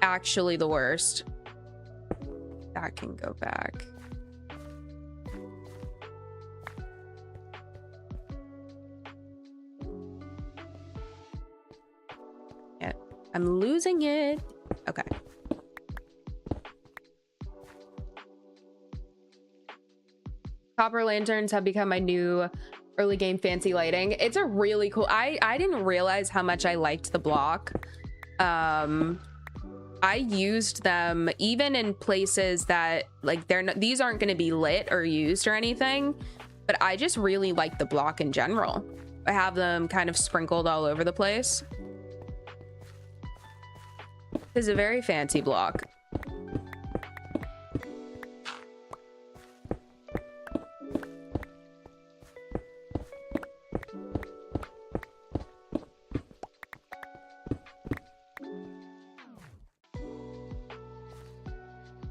Speaker 1: Actually the worst. That can go back. Yeah, I'm losing it. Okay. Copper lanterns have become my new early game fancy lighting. It's a really cool, I didn't realize how much I liked the block. I used them even in places that like these aren't going to be lit or used or anything, but I just really like the block in general. I have them kind of sprinkled all over the place. It's a very fancy block.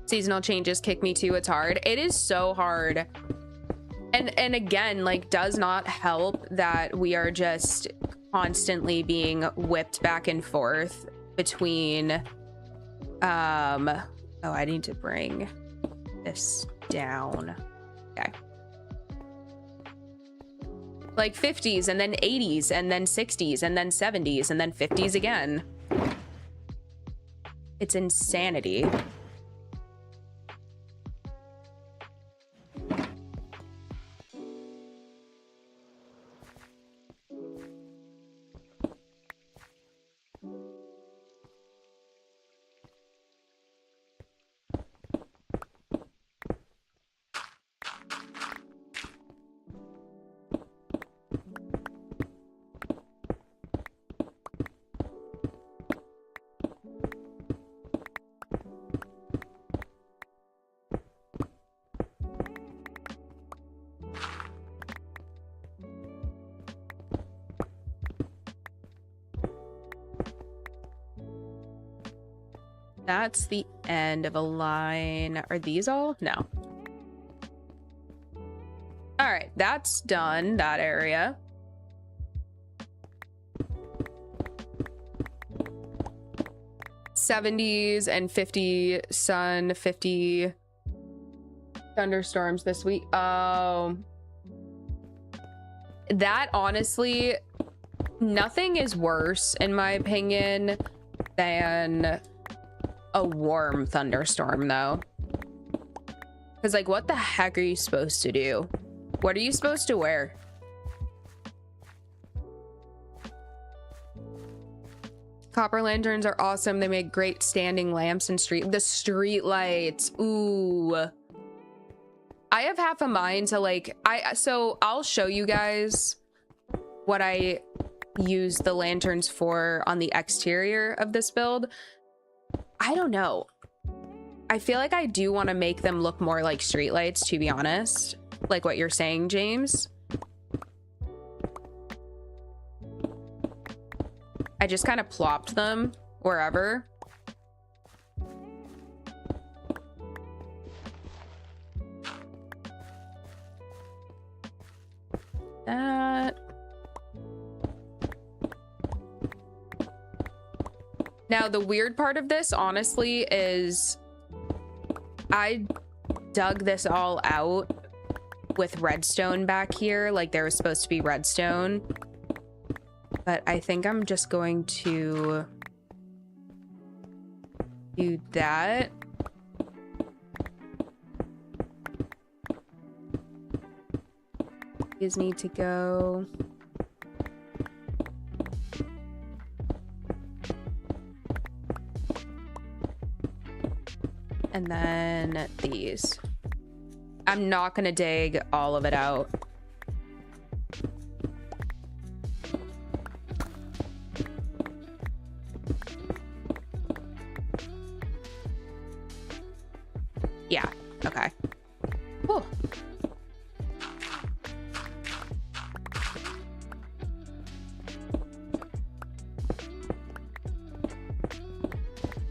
Speaker 1: Seasonal changes kick me too. It's hard. It is so hard. And again, like, does not help that we are just constantly being whipped back and forth between oh, I need to bring this down. Okay. Like 50s and then 80s and then 60s and then 70s and then 50s again. It's insanity. That's the end of a line. Are these all? No. All right, that's done, that area. '70s and 50 sun, 50 thunderstorms this week. Oh. That honestly, nothing is worse, in my opinion, than a warm thunderstorm though. Because like, what the heck are you supposed to do? What are you supposed to wear? Copper lanterns are awesome. They make great standing lamps and the street lights. Ooh. I have half a mind to like, so I'll show you guys what I use the lanterns for on the exterior of this build. I don't know. I feel like I do want to make them look more like streetlights, to be honest. Like what you're saying, James. I just kind of plopped them wherever. That. Now, the weird part of this, honestly, is I dug this all out with redstone back here. Like, there was supposed to be redstone. But I think I'm just going to do that. These need to go. And then these. I'm not gonna dig all of it out. Yeah, okay. Whew.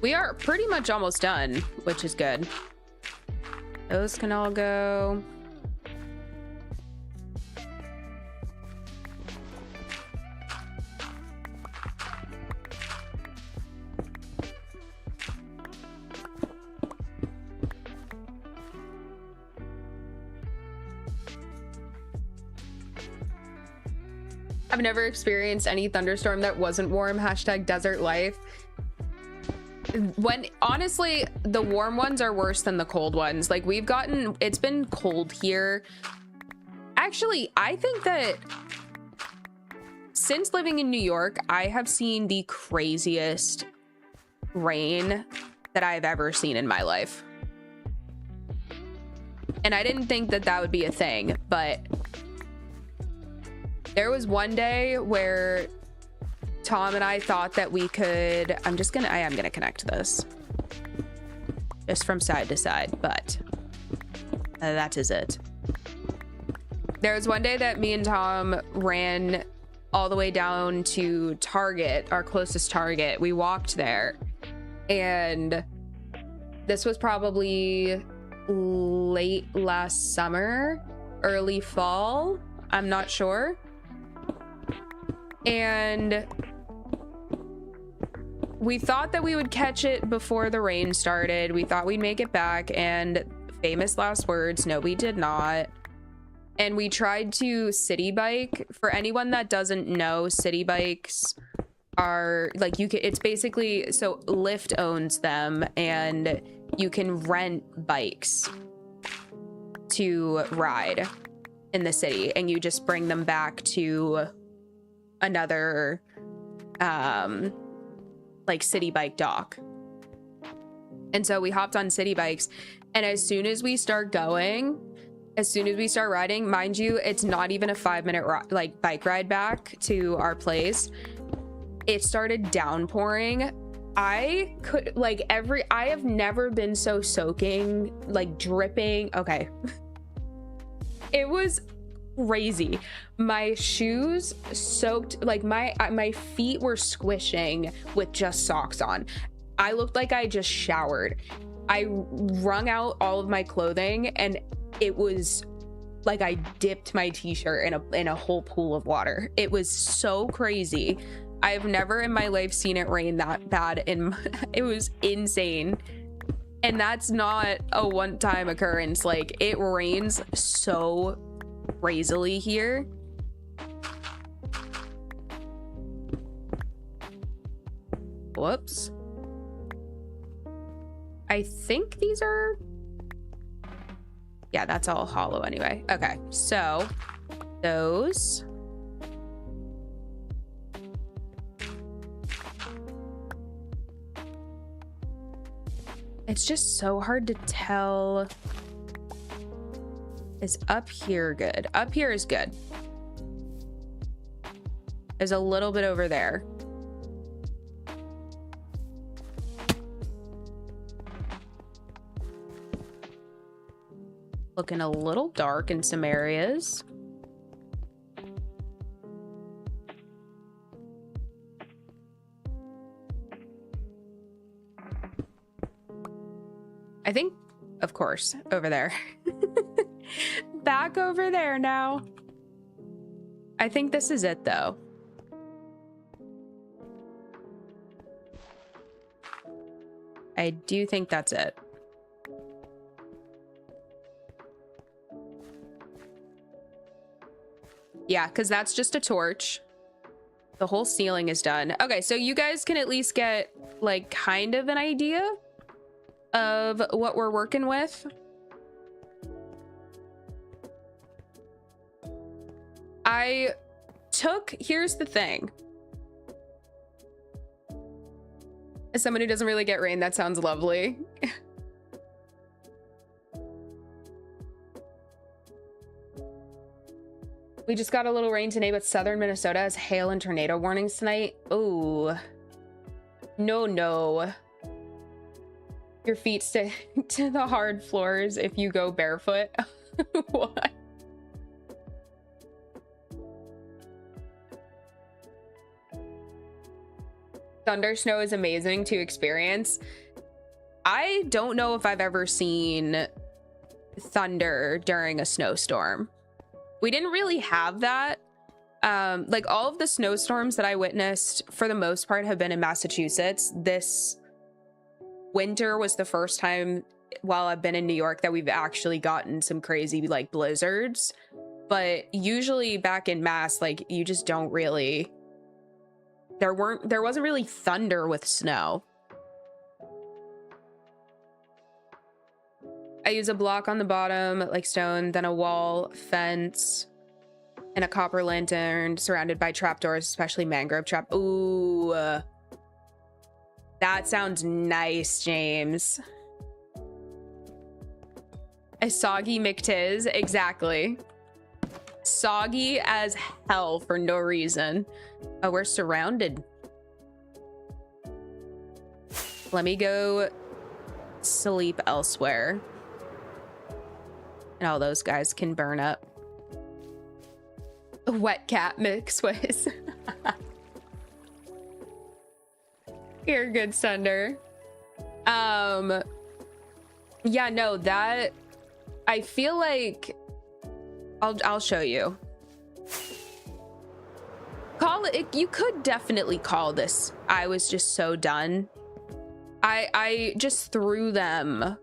Speaker 1: We are pretty much almost done, which is good. Those can all go. I've never experienced any thunderstorm that wasn't warm. Hashtag desert life. When honestly, the warm ones are worse than the cold ones. Like it's been cold here. Actually, I think that since living in New York, I have seen the craziest rain that I've ever seen in my life. And I didn't think that that would be a thing, but there was one day where Tom and I thought that we could, I am gonna connect this just from side to side, but that is it. There was one day that me and Tom ran all the way down to Target, our closest Target. We walked there, and this was probably late last summer, early fall, I'm not sure. And we thought that we would catch it before the rain started. We thought we'd make it back, and famous last words, no, we did not. And we tried to city bike. For anyone that doesn't know, city bikes are like, it's basically, so Lyft owns them, and you can rent bikes to ride in the city, and you just bring them back to another like city bike dock. And so we hopped on city bikes, and as soon as we start riding, mind you, it's not even a 5-minute like bike ride back to our place, it started downpouring. I have never been so soaking, like dripping. Okay. It was crazy. My shoes soaked, like my feet were squishing with just socks on. I looked like I just showered. I wrung out all of my clothing, and it was like I dipped my t-shirt in a whole pool of water. It was so crazy. I've never in my life seen it rain that bad. It was insane. And that's not a one-time occurrence. Like, it rains so crazily here. Whoops. I think these are, yeah, that's all hollow anyway. Okay, so those. It's just so hard to tell. Is up here good? Up here is good. There's a little bit over there. Looking a little dark in some areas. I think, of course, over there. Back over there now. I think this is it, though. I do think that's it. Yeah, because that's just a torch. The whole ceiling is done. Okay, so you guys can at least get, like, kind of an idea of what we're working with. Here's the thing. As someone who doesn't really get rain, that sounds lovely. We just got a little rain today, but southern Minnesota has hail and tornado warnings tonight. Ooh. No. Your feet stick to the hard floors if you go barefoot. What? Thunder snow is amazing to experience. I don't know if I've ever seen thunder during a snowstorm. We didn't really have that. Like all of the snowstorms that I witnessed for the most part have been in Massachusetts. This winter was the first time while I've been in New York that we've actually gotten some crazy like blizzards. But usually back in Mass, like you just don't really, there wasn't really thunder with snow. I use a block on the bottom, like stone, then a wall, fence, and a copper lantern surrounded by trapdoors, especially mangrove trap. Ooh, that sounds nice, James. A soggy McTiz, exactly. Soggy as hell for no reason. Oh, we're surrounded. Let me go sleep elsewhere. And all those guys can burn up. Wet cat mix with. You're good, Thunder. Yeah, no, that I feel like I'll show you. Call it, you could definitely call this I was just so done. I just threw them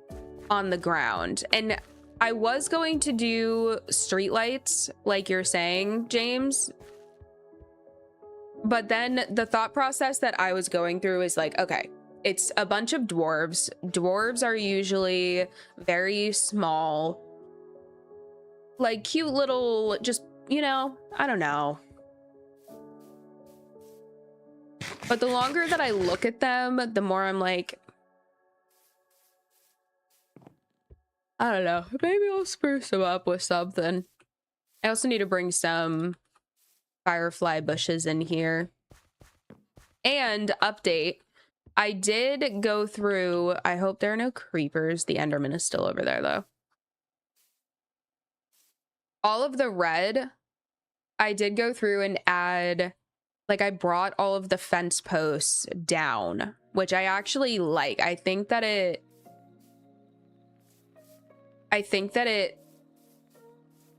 Speaker 1: on the ground, and I was going to do streetlights like you're saying, James, but then the thought process that I was going through is like, okay, it's a bunch of dwarves. Dwarves are usually very small, like cute little, just, you know, I don't know. But the longer that I look at them, the more I'm like, I don't know, maybe I'll spruce them up with something. I also need to bring some firefly bushes in here. And update, I did go through, I hope there are no creepers. The Enderman is still over there though. All of the red, I did go through and add, like I brought all of the fence posts down, which I actually like. I think that it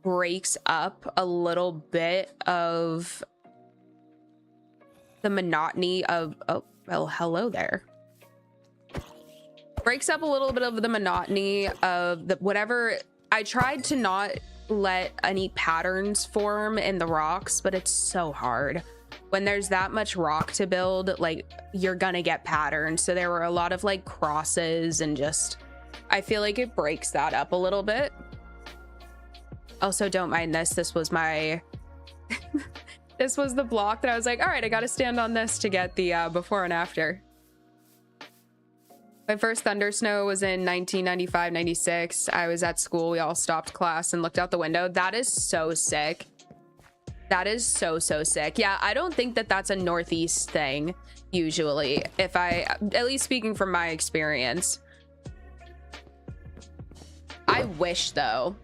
Speaker 1: breaks up a little bit of the monotony of, oh, well, hello there. Breaks up a little bit of the monotony of the whatever. I tried to not let any patterns form in the rocks, but it's so hard. When there's that much rock to build, like you're gonna get patterns. So there were a lot of like crosses and just, I feel like it breaks that up a little bit. Also, don't mind this. This was my, this was the block that I was like, all right, I got to stand on this to get the before and after. My first thunder snow was in 1995, 96. I was at school. We all stopped class and looked out the window. That is so sick. That is so, so sick. Yeah, I don't think that that's a Northeast thing usually. If I, at least speaking from my experience. I wish though.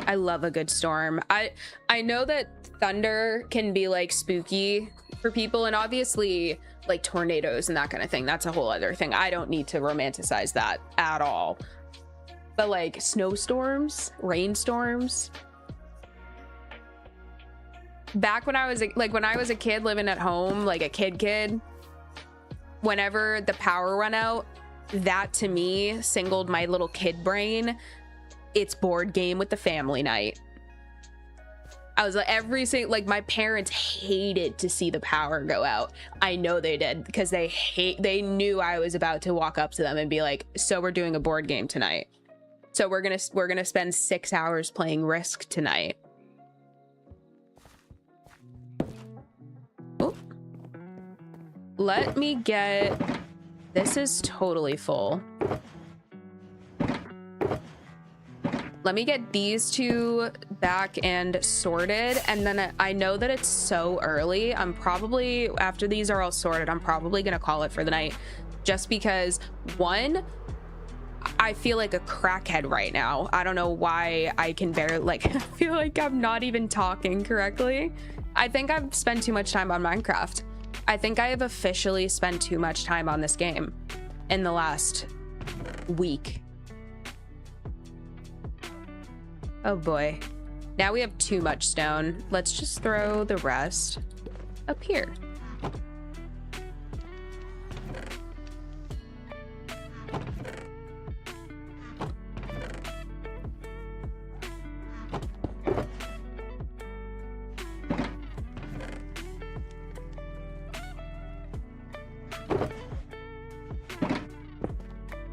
Speaker 1: I love a good storm. I know that thunder can be like spooky for people, and obviously like tornadoes and that kind of thing, that's a whole other thing. I don't need to romanticize that at all. But like snowstorms, rainstorms. Back when I was when I was a kid living at home, like a kid, whenever the power went out, that to me singled my little kid brain. It's board game with the family night. I was like, like my parents hated to see the power go out. I know they did, because they knew I was about to walk up to them and be like, so we're doing a board game tonight. So we're gonna spend 6 hours playing Risk tonight. Oh. Let me get, this is totally full. Let me get these two back and sorted, and then I know that it's so early. I'm probably, after these are all sorted, I'm probably gonna call it for the night, just because, one, I feel like a crackhead right now. I don't know why I can barely, like, I feel like I'm not even talking correctly. I think I've spent too much time on Minecraft. I think I have officially spent too much time on this game in the last week. Oh boy. Now we have too much stone. Let's just throw the rest up here.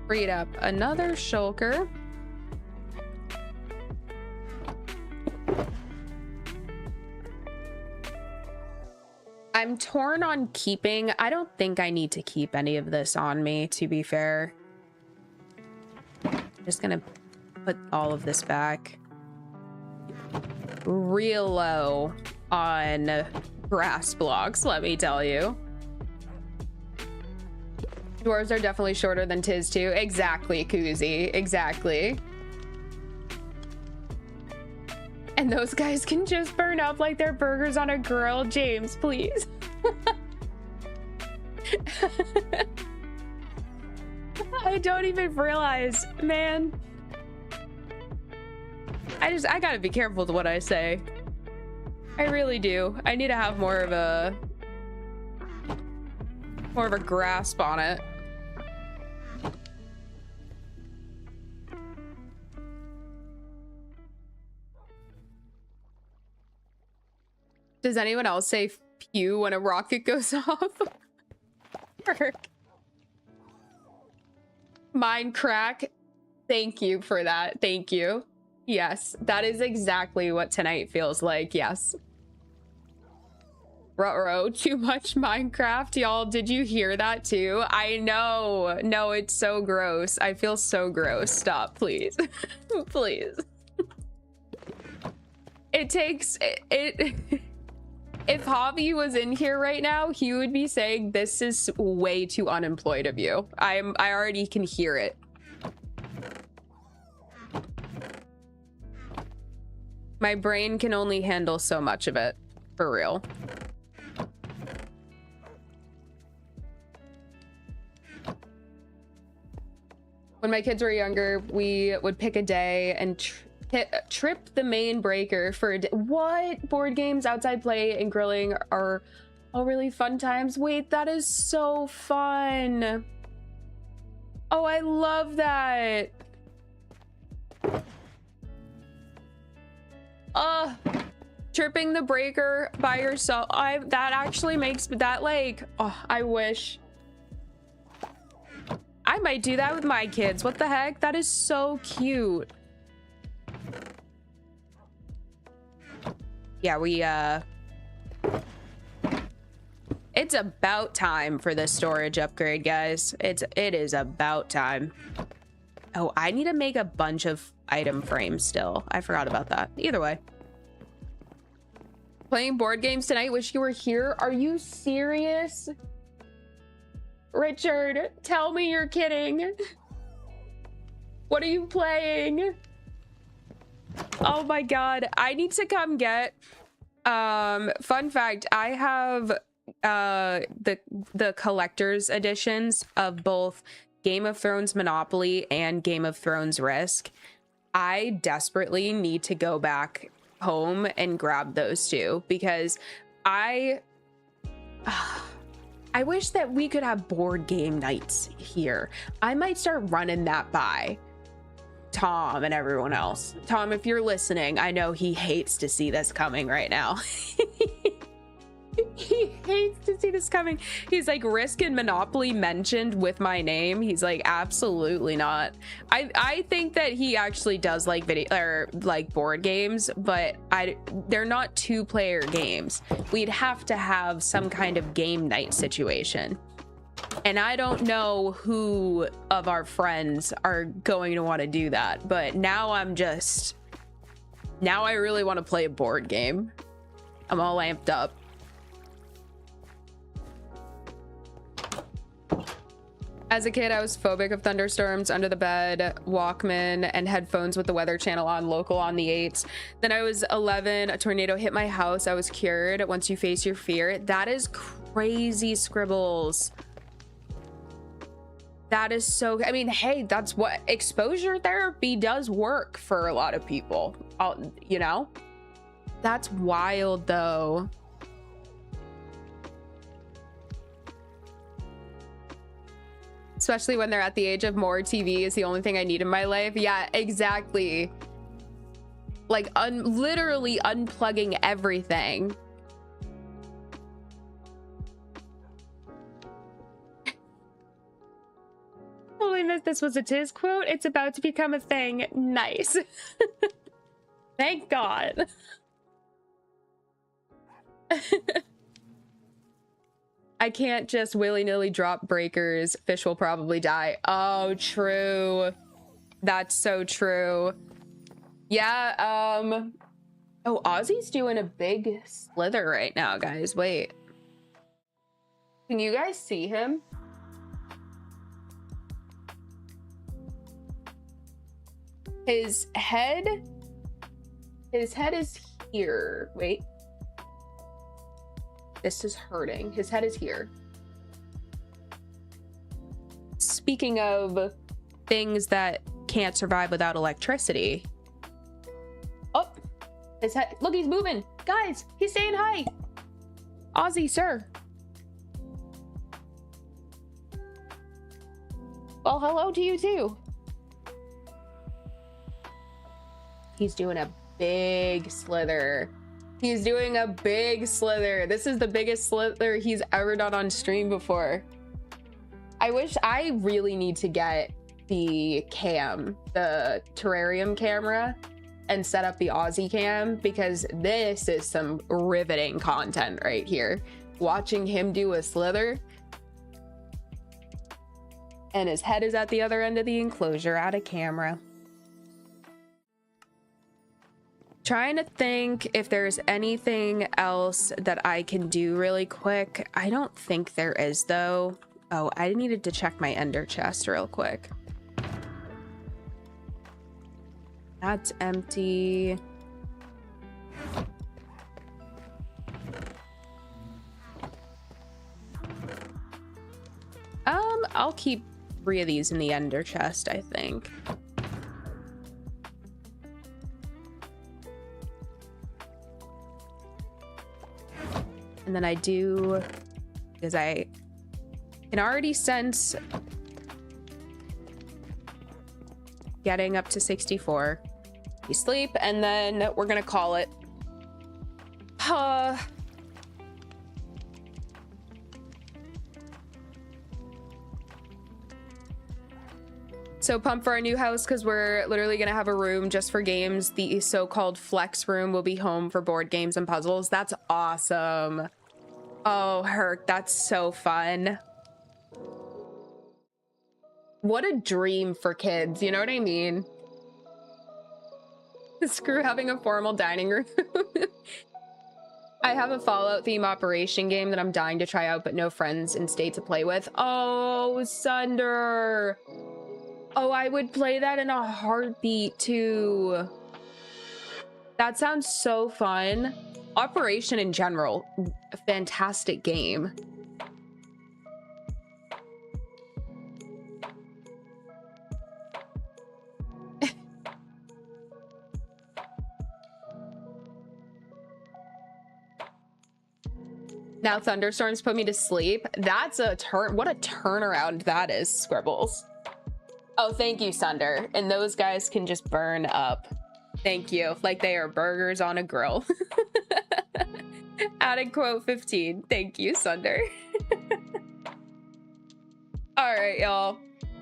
Speaker 1: Freed up another shulker. I'm torn on keeping. I don't think I need to keep any of this on me, to be fair. I'm just gonna put all of this back. Real low on grass blocks, let me tell you. Dwarves are definitely shorter than Tiz too. Exactly, Koozie. Exactly. And those guys can just burn up like they're burgers on a grill. James, please. I don't even realize, man. I gotta be careful with what I say. I really do. I need to have more of a grasp on it. Does anyone else say pew when a rocket goes off? Mine crack. Thank you for that. Thank you. Yes, that is exactly what tonight feels like. Yes. Ruh-roh, too much Minecraft, y'all. Did you hear that too? I know. No, it's so gross. I feel so gross. Stop, please. Please. It takes it. If Javi was in here right now, he would be saying this is way too unemployed of you. I already can hear it. My brain can only handle so much of it, for real. When my kids were younger, we would pick a day and trip the main breaker for a day. What? Board games, outside play, and grilling are all really fun times. Wait, that is so fun. Oh, I love that. Tripping the breaker by yourself. That actually makes that, like, oh, I wish. I might do that with my kids. What the heck? That is so cute. Yeah, it's about time for this storage upgrade, guys. It is about time. Oh, I need to make a bunch of item frames still. I forgot about that. Either way. Playing board games tonight. Wish you were here. Are you serious? Richard, tell me you're kidding. What are you playing? Oh my god, I need to come get fun fact, I have the collector's editions of both Game of Thrones Monopoly and Game of Thrones Risk. I desperately need to go back home and grab those two because I wish that we could have board game nights here. I might start running that by Tom and everyone else. Tom, if you're listening, I know he hates to see this coming right now. He hates to see this coming. He's like, Risk and Monopoly mentioned with my name. He's like, absolutely not. I think that he actually does like video or like board games, but they're not 2-player games. We'd have to have some kind of game night situation. And I don't know who of our friends are going to want to do that, but now I really want to play a board game. I'm all amped up. As a kid, I was phobic of thunderstorms, under the bed, Walkman, and headphones with the Weather Channel on, local on the 8s. Then I was 11, a tornado hit my house. I was cured once you face your fear. That is crazy, Scribbles. That is so, I mean, hey, that's what exposure therapy does work for a lot of people. You know? That's wild, though. Especially when they're at the age of more TV is the only thing I need in my life. Yeah, exactly. Like literally unplugging everything. Holy miss, this was a Tiz quote. It's about to become a thing. Nice. Thank God. I can't just willy-nilly drop breakers. Fish will probably die. Oh, true. That's so true. Yeah, oh, Ozzy's doing a big slither right now, guys. Wait. Can you guys see him? His head is here. Wait. This is hurting. His head is here. Speaking of things that can't survive without electricity. Oh, his head. Look, he's moving. Guys, he's saying hi. Ozzy, sir. Well, hello to you too. He's doing a big slither. He's doing a big slither. This is the biggest slither he's ever done on stream before. I really need to get the cam, the terrarium camera, and set up the Aussie cam, because this is some riveting content right here. Watching him do a slither. And his head is at the other end of the enclosure at a camera. Trying to think if there's anything else that I can do really quick. I don't think there is, though. Oh, I needed to check my ender chest real quick. That's empty. I'll keep 3 of these in the ender chest, I think. And then I do, because I can already sense getting up to 64. You sleep, and then we're gonna call it. So pumped for our new house, because we're literally gonna have a room just for games. The so-called flex room will be home for board games and puzzles. That's awesome. Oh, Herc, that's so fun. What a dream for kids, you know what I mean? Screw having a formal dining room. I have a Fallout theme operation game that I'm dying to try out, but no friends in state to play with. Oh, Sunder. Oh, I would play that in a heartbeat too. That sounds so fun. Operation in general, a fantastic game. Now thunderstorms put me to sleep. That's a what a turnaround that is, Scribbles. Oh, thank you, Sunder. And those guys can just burn up. Thank you. Like they are burgers on a grill. Added quote 15. Thank you, Sunder. All right, y'all.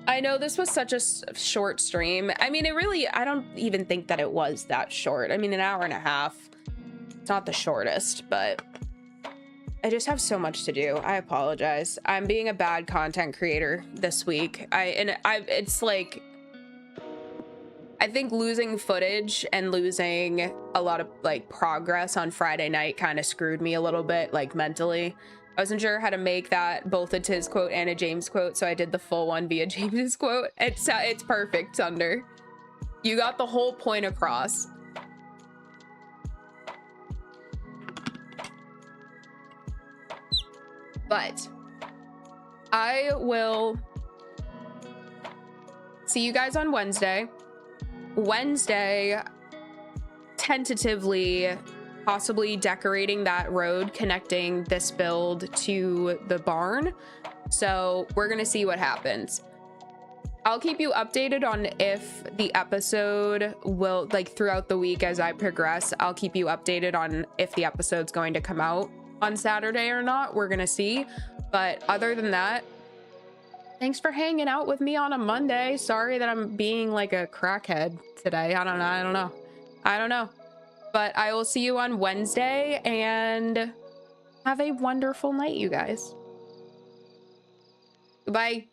Speaker 1: I know this was such a short stream. I mean, I don't even think that it was that short. I mean, an hour and a half. It's not the shortest, but I just have so much to do. I apologize. I'm being a bad content creator this week. It's like, I think losing footage and losing a lot of like progress on Friday night kind of screwed me a little bit, like mentally. I wasn't sure how to make that both a Tiz quote and a James quote, so I did the full one via James's quote. It's perfect, Thunder. You got the whole point across. But I will see you guys on Wednesday. Wednesday, tentatively, possibly decorating that road connecting this build to the barn. So we're gonna see what happens. I'll keep you updated on if the episode will, like, throughout the week as I progress, I'll keep you updated on if the episode's going to come out on Saturday or not. We're gonna see. But other than that, thanks for hanging out with me on a Monday. Sorry that I'm being like a crackhead today. I don't know. But I will see you on Wednesday, and have a wonderful night, you guys. Bye.